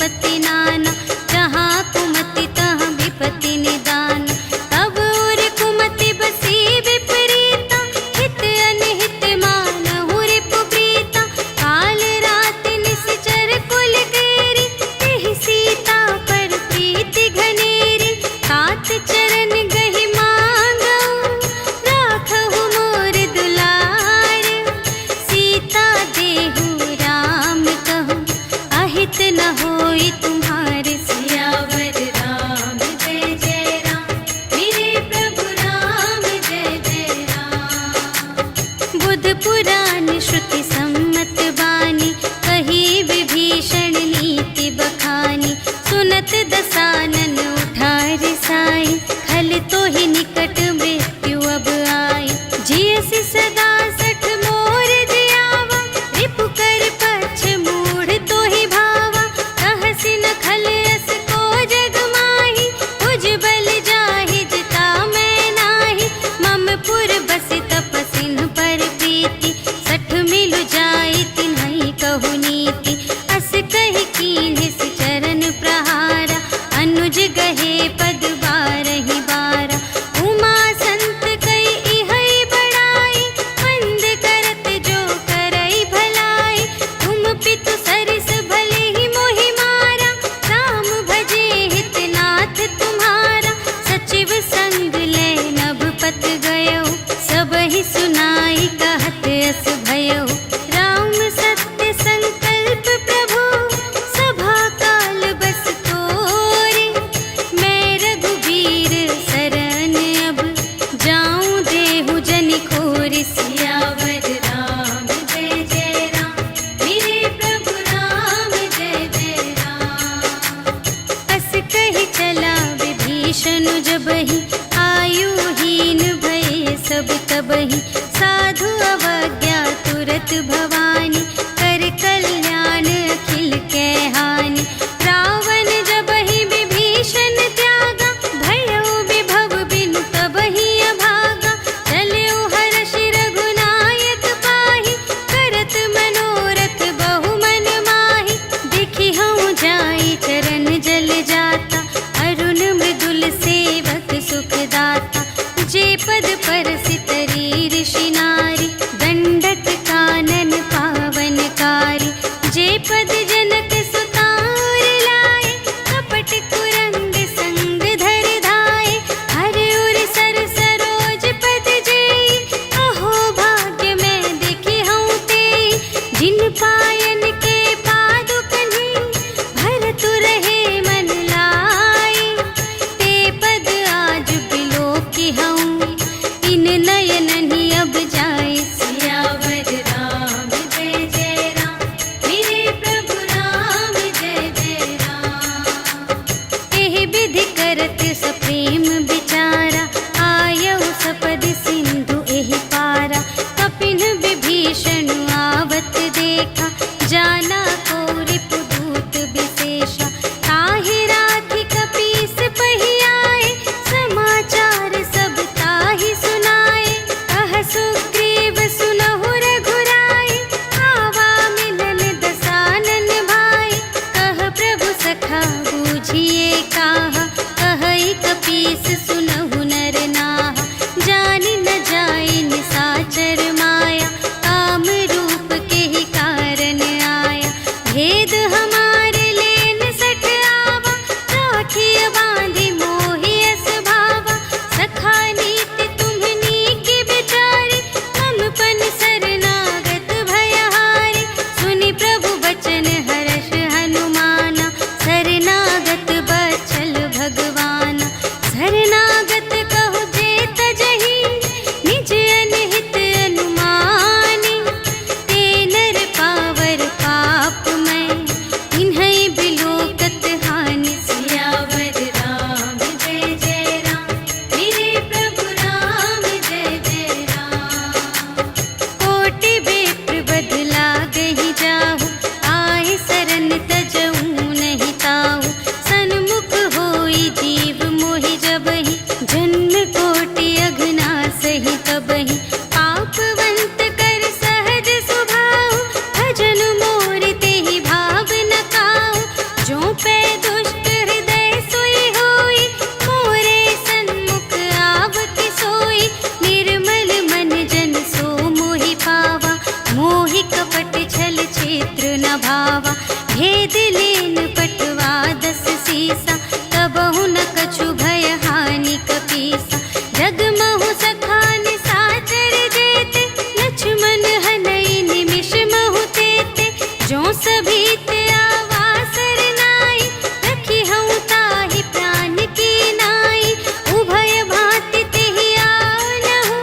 भेद लेन पटवा 10 सीसा, तबहु न कछु भय हानि कपीसा। जगमहु सखान साचर जेते, लक्ष्मण हनई निमिष महु तेते। जो सभीत आवासर नाई, रखी हूँ ताहि प्राण की नाई। उभय भांति तेहि आनहु,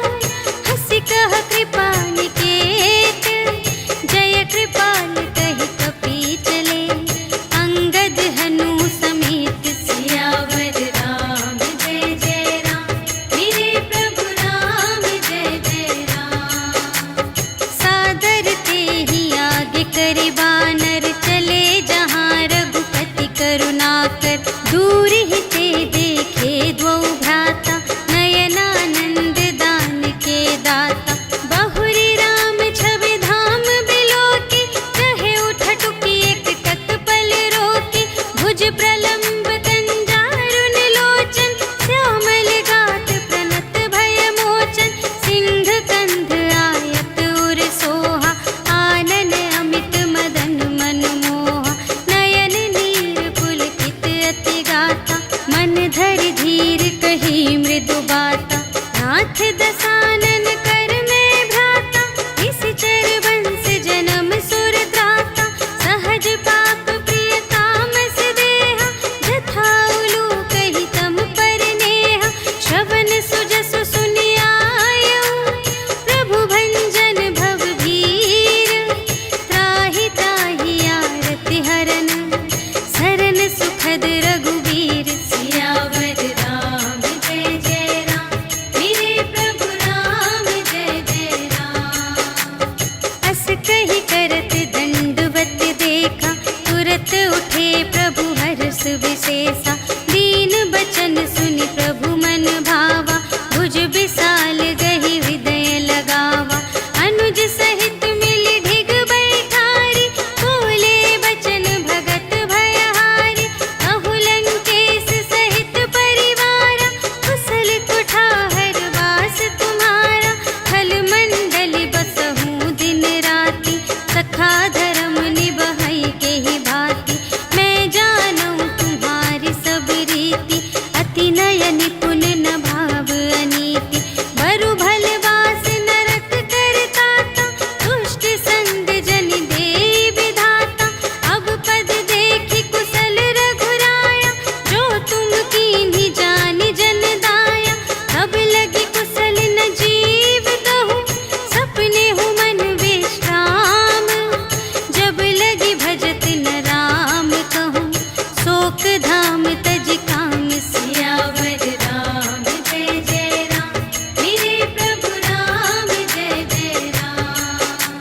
हंसि कह कृपा निकेत। जय कृपाल कहि कपी चले, अंगद हनु समेत। सियावर राम जय जय राम, मेरे प्रभु राम जय जय राम। सादर तेहि आगे करे बानर, चले जहाँ रघुपति करुणाकर। दूर ही ते देखे द्वौ भ्राता, नयनानंद दान के दाता। बहुरी राम छवि धाम बिलोके, कहे उठटुकी एक तत्पल रोके। भुज प्रलंब कंजारुन लोचन, श्यामल गात प्रणत भय मोचन। सिंह कंध आयत उर सोहा, आनन अमित मदन मनमोहा। नयन नीर पुलकित अति गाता, मन धरि धीर कही मृदु बाता। नाथ दसानन कर में भ्राता, निश्चर वंश जन्म सुर त्राता। सहज पाप प्रिय तामस देहा, जथा उलूक ही तम पर नेहा। श्रवण सुजसु सुनि आयऊ, प्रभु भंजन भव भीर। त्राहि त्राहि आरति हरन, सरन सुखद रघुवीर। सियावर राम जय जय राम, मेरे प्रभु राम जय जय राम। अस कहि करत दंडवत देखा, तुरत उठे प्रभु हर्ष विशेषा। दीन बचन सुनि प्रभु मन भावा, भुज विशाल गहि हृदय लगावा। अनुज सहित मिलि ढिग बैठारी, बोले बचन भगत भयहारी। कहु लंकेश सहित परिवारा, कुशल कुठार वास तुम्हारा। खल मंडल बसहु दिन राति, सखा धर्म निबहै केहि भांति। मैं जानऊँ तुम्हारी सब रीति, अति नय निपुण न भाव अनीति। बरु भल वास नरक कर ताता, दुष्ट संग जन देई विधाता। अब पद देखि कुशल रघुराया, जो तुम कीन्ही जानि जन दाया। अब लगी कुशल न जीव कहूँ, सपने हूँ मन विश्राम। जब लगी भजत न राम कहूँ, शोक धाम तज काम। सियावर राम जय जय राम, मेरे प्रभु राम जय जय राम।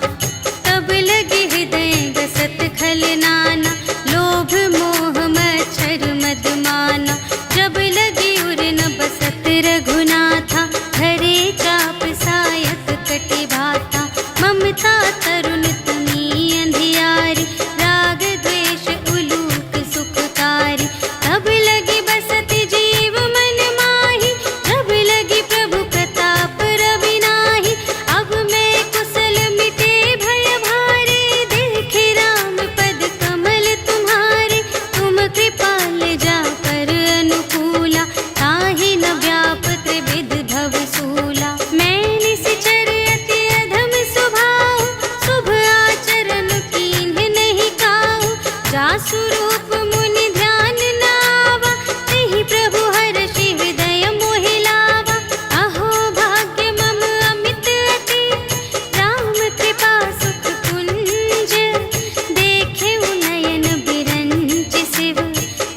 तब लगे हृदय गसत खल नाना, लोभ मोह मच्छर मद माना। जब लगे उर न बसत रघुनाथा, धरे चाप सायक कटि भाता। ममता तरुण तुमी अंधियारी, राग द्वेष उलूक सुखकारी। तब लगी बसत जीव मन माही, जब लगी प्रभु प्रताप रवि नाही। अब मैं कुशल मिटे भय भारे, देखे राम पद कमल तुम्हारे। तुम कृपाल जा पर अनुकूला, ताहि न व्याप त्रिविध भव सूला। मैं निश्चर अति अधम स्वभाव, शुभ आचरण कीन्ह नहीं काहू। जासु रूप मुनि ध्यान न आवा, तेहि प्रभु हर्षि हृदय मोहि लावा। अहो भाग्य मम अमित अति, राम कृपा सुख कुंज। देखे नयन बिरंच शिव,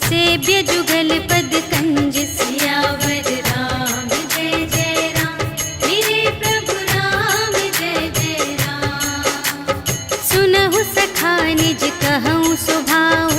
सेव्य जुगल पद कंज। सियावर राम जय जय राम, मेरे प्रभु राम जय जय राम। सुनहु सखा निज कहूँ स्वभाव,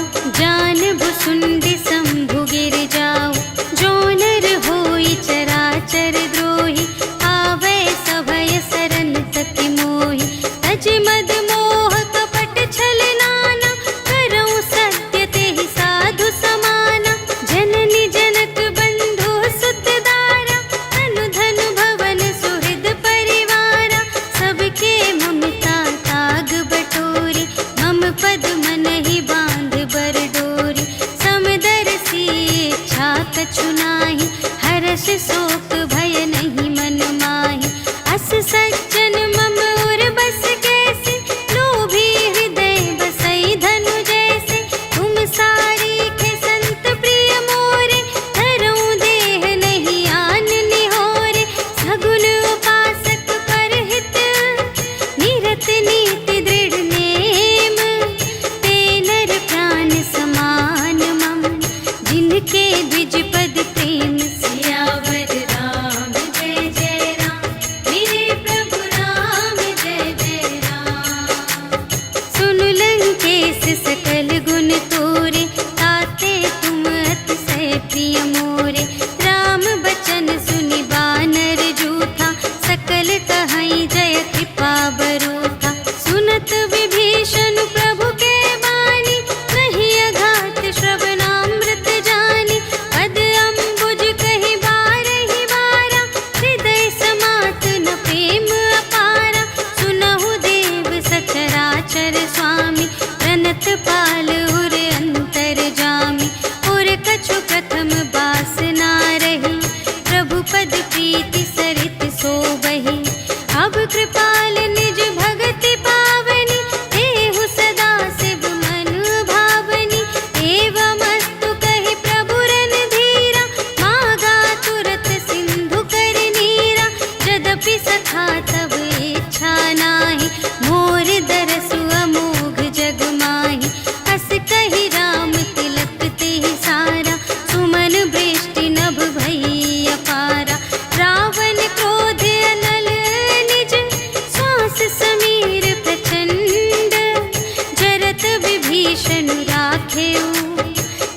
विभीषण राखेऊ,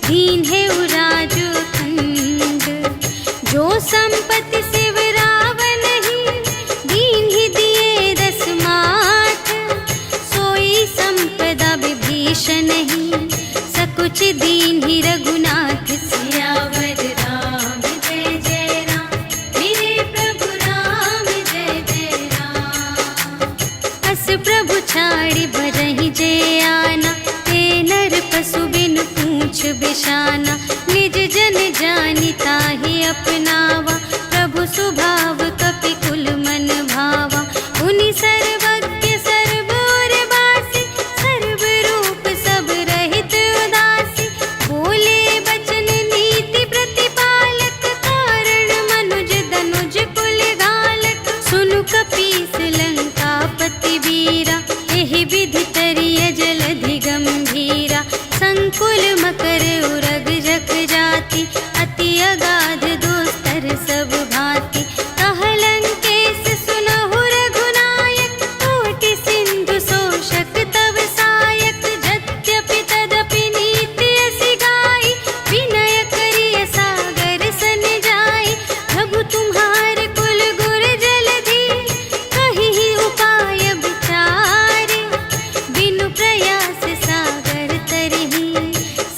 दीन है राज अखंड। जो संपत्ति शिव रावण ही, दीन ही दिए 10 माथ। सोई संपदा विभीषण ही, सकुच दीन ही रघुनाथ। सियावर राम जय जय राम, मेरे प्रभु राम जय जय राम। अस प्रभु छाड़ी भरहि जय आना, ते नर पशु बिन पूछ बिशाना। निज जन जानि ताहि अपनावा, प्रभु स्वभाव कपि कुल मन भावा। उनि सर्वज्ञ सर्व और बासी, सर्व रूप सब रहित उदासी। बोले बचन नीति प्रतिपालक, कारण मनुज धनुज कुल घालक। सुनु कपीस लंकापति वीरा, एहि विधि तरिय जलधि गंभीरा। संकुल मकर उरग जख जाति, अति अगाध दोस्तर सब भांति। कह लंकेश सुनहु रघुनायक, कोटि सिंधु शोषक तव सायक। यद्यपि तदपि नीति असि गाई, विनय करिय सागर सन जाई। प्रभु तुम्हार कुल गुर जलधि, कहिहि उपाय विचारे। बिनु प्रयास सागर तरहि,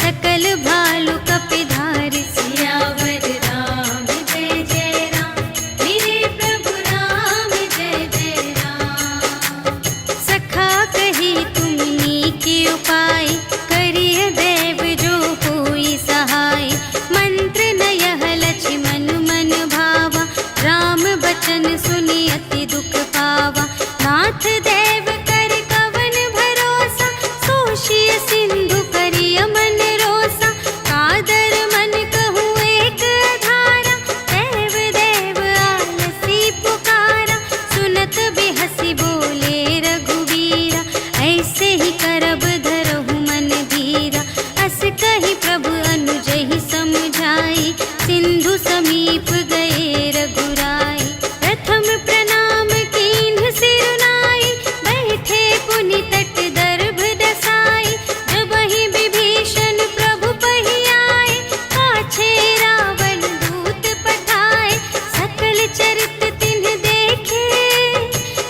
सकल भालु कपिधारि। सियावर राम जय जय राम, मेरे प्रभु राम जय जय राम। सखा कही तुमनी के उपाय, करिय देव जो होई सहाय। मंत्र नयह लक्ष्मण मन भावा, राम बचन सुनि अति दुख पावा। नाथ देव कर कवन भरोसा, सोषिय सिंधु करिय मन रोसा। कादर मन कहूँ एक अधारा, देव देव आलसी पुकारा। सुनत बिहसी बोले रघुवीरा, ऐसे ही करब धरहु मन धीरा। अस कही प्रभु अनुजहि समझाई, सिंधु समीप गए रघुराई। प्रथम प्रणाम कीन्ह सिरुनाई, बैठे पुनि तट दर्भ दसाई। जबहि विभीषण प्रभु पहि आए, पाछे रावण दूत पठाए। सकल चरित तिन्ह देखे,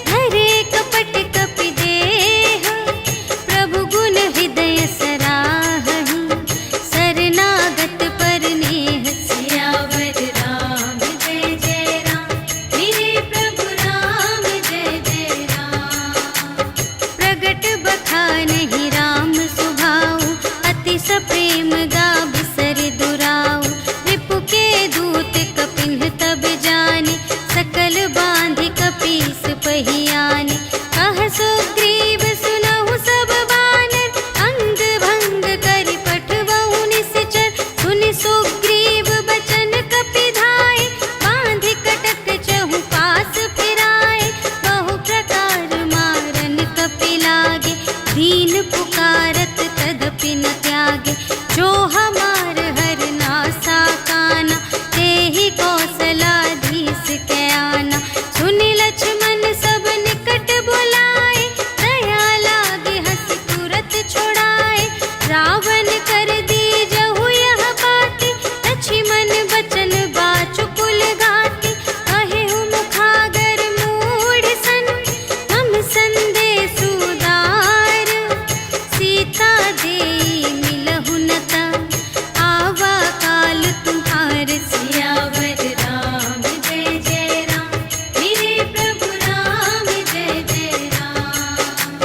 धरे कपट कपि देह। प्रभु गुण हृदय सराहहि, शरणागत पर नेह। सियावर राम जय जय राम, मेरे प्रभु राम जय जय राम। प्रगट बखानहि राम सुभाऊ, अति सप्रेम गा बिसर दुराऊ। रिपु के दूत कपिन्ह तब जाने, सकल बांधि कपीस पहि आने। कह सुग्रीव सुनहु सब बानर, अंग भंग करि पठवहु निश्चर। सुनि सुग्रीव बचन कपिधाय, बांधि कटक चहु पास फिराए। बहु प्रकार मारन कपि लागे, दीन पुकारत तदपि न त्यागे। जो हमार हर नासा काना, तेहि कौशलाधीश के आना। सुनि लक्ष्मण सब निकट बुलाए, दया लागे हँसि तुरत छुड़ाए। रावण कर दीजहु यह बाती, लक्ष्मण बचन बाचु कुल घाती। कहेहु मुखागर मूढ़ सन, हम संदेश उदार। सीता देई मिलहु न ता, आवा काल तुम्हार। सियावर राम जय जय राम, मेरे प्रभु राम जय जय राम।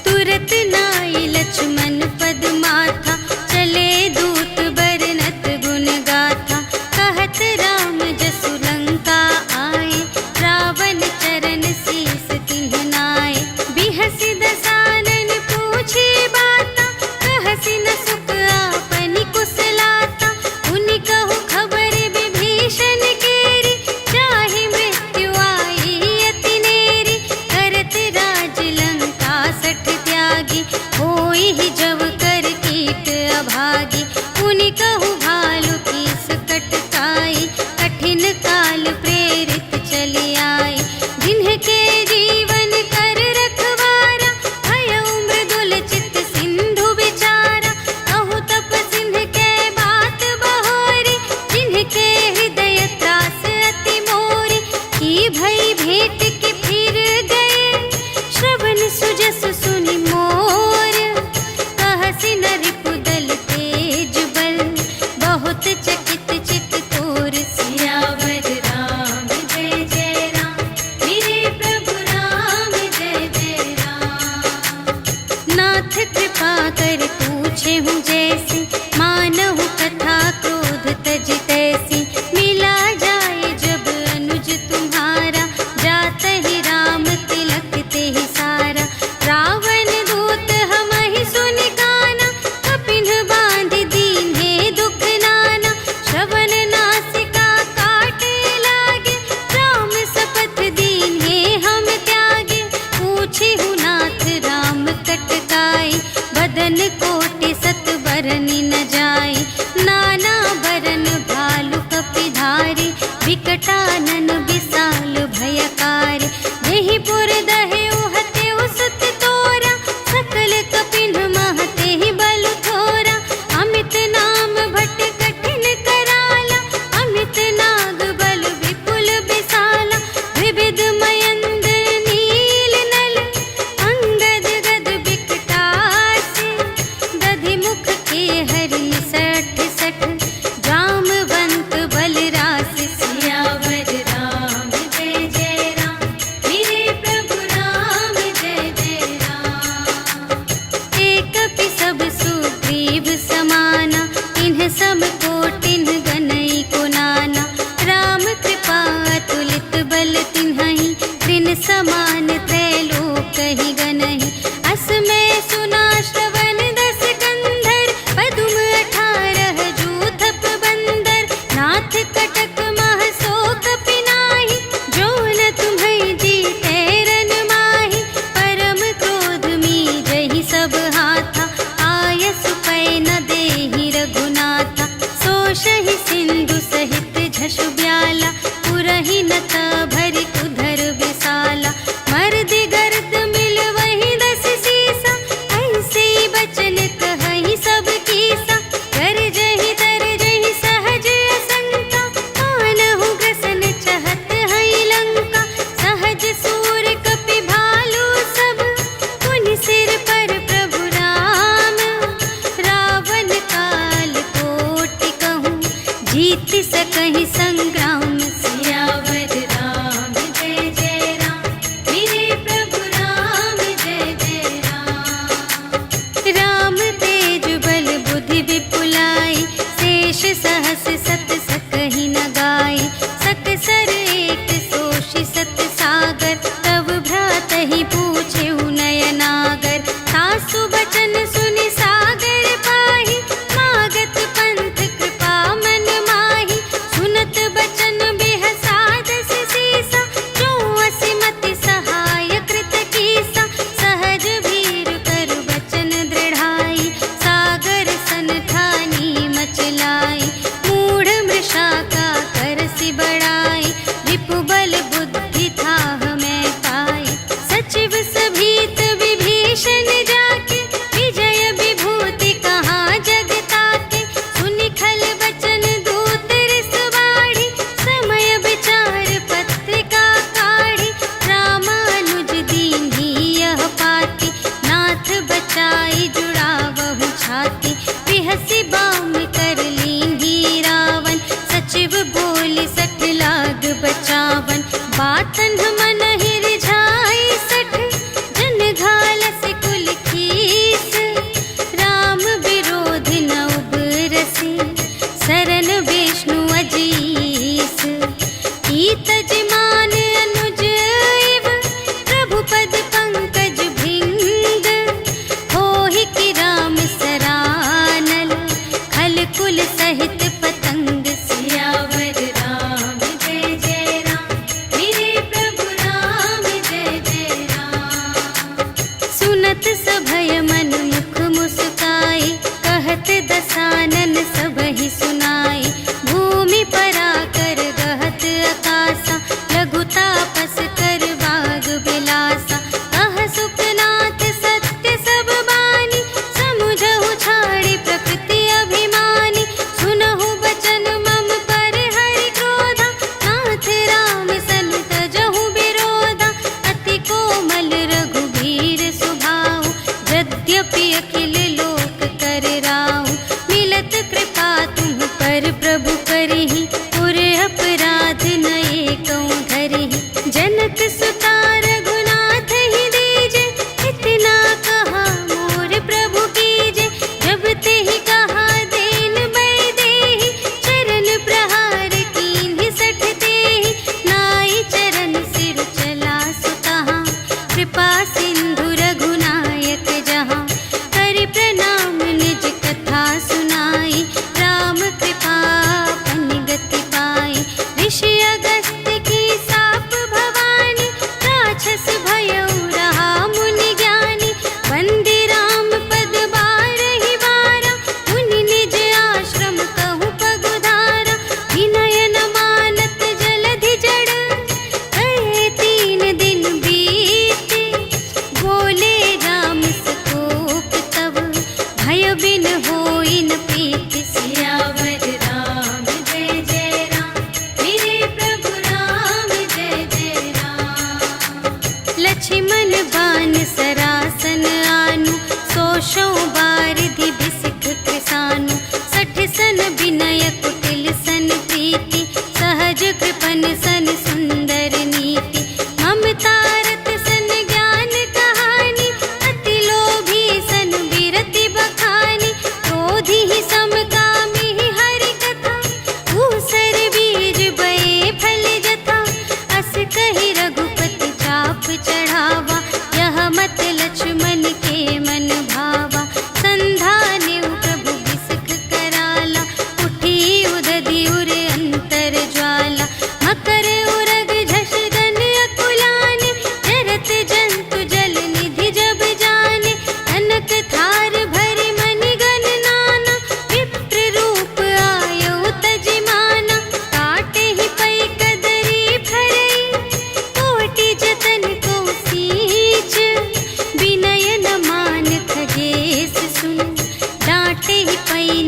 तुरत नाई लक्ष्मण पद माथा, चले दूत बरनत गुण गाथा। कहत राम जसु लंका आए, रावण चरण शीस तिन्ह नाए। बिहसि दसानन पूछे बाता, कहसि न सुख आपनि कुशलाता। उनि कहु खबर विभीषण केरी, चाहे मृत्यु आई अति नेरी। करत राज लंका सठ त्यागी, होई ही जब कर कीट अभागी। उनि कहु भालु कीस कटकाई, कठिन काल प्रेरित चली आई। जिन्हके जीवन कर रखवारा, भयउ मृदुल चित सिंधु विचारा। ऐसी, मानहु कथा क्रोध तज तैसी। मिला जाए जब अनुज तुम्हारा, जात ही राम तिलक ते ही सारा। रावण दूत हमहि सुनि काना, कपिन बांध दीन्हे दुख नाना। श्रवण नासिका काटे लागे, राम शपथ दीन्हे हम त्यागे। पूछिहु नाथ राम कटकाई, बदन कोटि सत बरनि न जाई। नाना बरन भालु कपिधारी, विकटानन विशाल भयकारी। देहि पुर दहेउ हतेउ सुत तोरा, सकल कपिन महते ही बल थोरा। अमित नाम भट कठिन कराला, अमित नाग बल विपुल विशाला। विविध मयंद्र नील नल, अंगद गद विकटासी। दधि मुख के हरि सठ सठ, जामवंत बलरासी। सियावर राम जय जय राम, मेरे प्रभु राम जय जय राम। एक कपि सब सुग्रीव समाना, इन्ह सब कोटिन्ह गनई को नाना। राम कृपा अतुलित बल तिन्हहि, त्रिन समान त्रैलोक ही गनहि। अस मैं सुना श्रवण दस कंधर, पदुम 18 जूथप बंदर। नाथ कटक मह सो कपि नाही, जो न तुम्है जीतै रन माही। परम क्रोध मीजहि सब हाथा, आयसु पै न देहि रघुनाथा। सोषहि सिंधु सहित झषु ब्याला, पुरहि नत भरि उधर विशाला। मर्दि गर्द मिल वही 10 सीसा, ऐसे बचन कहहि सब कीसा। गरजहि तरजहि सहज असंका, मानहु ग्रसन चहत हई लंका। सहज सूर कपि भालु सब, पुनि सिर पर प्रभु राम। रावण काल कोटि कहूँ, जीत सकहि संग्राम। सियावर राम जय जय राम, मेरे प्रभु राम जय जय राम। राम तेज बल बुद्धि विपुलाई, शेष सहस सत सकहि न गाई। सकसर एक सोषि सत सागर, तब भ्रातहि पूछेउ नयनागर। सासु बचन सुनि सागर पाहि, मागत पंथ कृपा मन माहि। सुनत बचन बिहसा 10 सीसा, जो असिमति सहाय कृत कीसा। सहज भीर कर बचन दृढ़ाई, सागर सन ठानी मचलाई। मूढ़ मृषा का करसि बड़ाई, रिपु बल बुद्धि थाह मैं पाई। सचिव सभीत विभीषण जाके, विजय विभूति कहाँ जग ताके। सुनि खल बचन दूत रिस बाढ़ी, समय विचार पत्रिका काढ़ी। रामानुज दीन्ही यह पाती, नाथ बचाई जुड़ावहु छाती। बिहसि बाम कर लीन्ही रावण, सचिव बोलि 60 लाग बचावन। बातन मन ही रिझाई 60, जन घालसि कुल खीस। राम विरोध न उबरसि, शरण विष्णु अजीस। ईतज मान अनुज इव, प्रभु पद पंकज भृंग। होहि कि राम सरानल, खल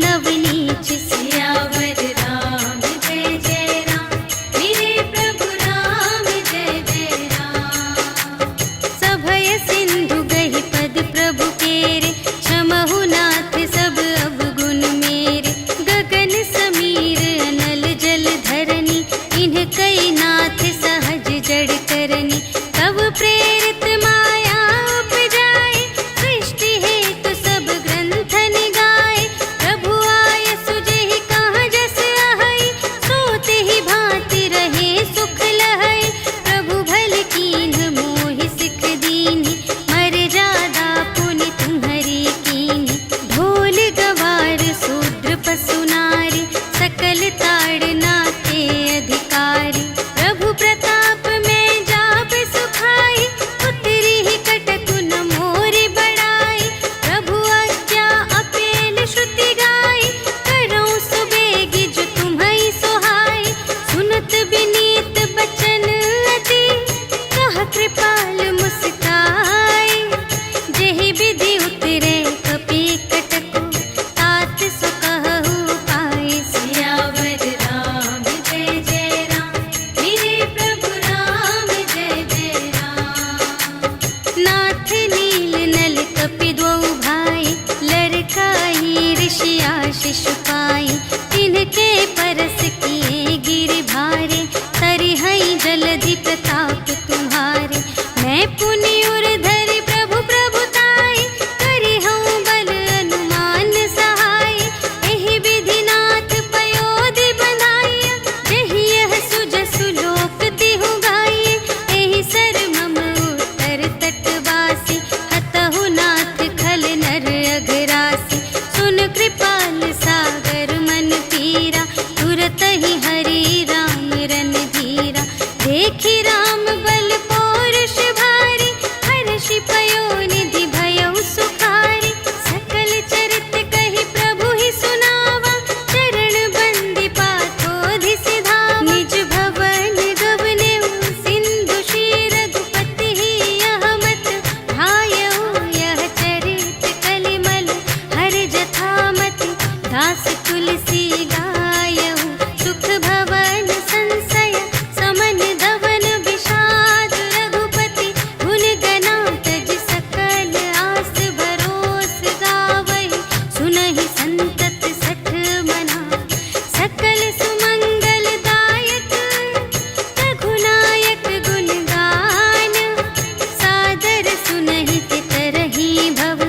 नवनीच सियावर राम जय जय राम मेरे प्रभु राम जय जय राम। सभय सिंधु गहि पद प्रभु केरे क्षमहु नाथ सब अवगुण मेरे। गगन समीर अनल जल धरनी इन्ह कई नाथ सहज जड़ करनी। तब प्रेरित माया उपजाए सृष्टि हेतु सब ग्रंथन गाए। प्रभु आय सुजेहि कहाँ जस आहै सोते ही भांति रहे सुख लहै। प्रभु भल कीन्ह मोहि सिख दीन्हि मर्यादा पुनि तुम्हरी कीन्हि। ढोल गवार शूद्र पशु नारी सकल ताड़ना के अधिकारी। प्रभु प्रताप में जाप सुखाई उतरी ही कटकु न मोरि बड़ाई। प्रभु आज्ञा अपेल श्रुति गाई करऊँ सुबेगी जो तुम्है सोहाई। सुनत विनीत बचन अति कह कृपाल मुस्काई। जेहि विधि उतरे कपि कटकु तात सो कहु पाई। सियावर राम जय जय राम मेरे प्रभु राम जय जय राम। नाथ नील नल कपि द्वौ भाई लरकाई ऋषि आशीष पाई। तिनके परस किए गिरि भारे तरिहै जलधि प्रताप तुम्हारे। मैं पुनि उर धरि प्रभु प्रभुताई करिहउँ बल अनुमान सहाय। एहि विधि नाथ पयोधि बंधाइया जेहि यह सुजसु लोक तिहु गाइए। एहि सर मम उत्तर तटवासी हतहु नाथ खल नर अघरासी। सुन कृपाल सागर मन पीरा तुरत ही हरि राम रन धीरा। देखि राम बल पौरुष भारी हर्षि पयोनिधि भयउ सुखारी। सकल चरित कहि प्रभु ही सुनावा चरण बंदी पाथोधि सिधावा। निज भवन गवनेउ सिंधु श्री रघुपति ही यह मत ढायउ। यह चरित कलिमल हर जथामति दास तुलसी गायउ। सुख भवन संशय समन धवन विषाद रघुपति गुण गना तज सकल आस भरोस गावहि। सुनहि संतत सठ मना सकल सुमंगल दायक रघुनायक गुण गान। सादर सुनहि तितरहि भव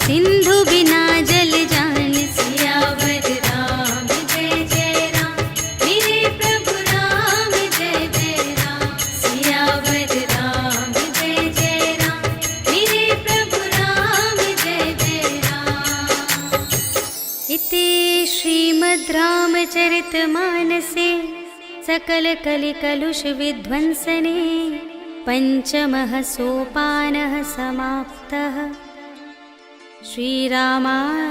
सिंधु बिना जल जान। सियावर राम जय जय राम मेरे प्रभु राम जय जय राम। सियावर राम जय जय राम मेरे प्रभु राम जय जय राम। इति श्रीमद् रामचरितमानसे सकल कलि कलुष विध्वंसने पंचमः सोपानः समाप्तः। श्रीरामार्पणमस्तु।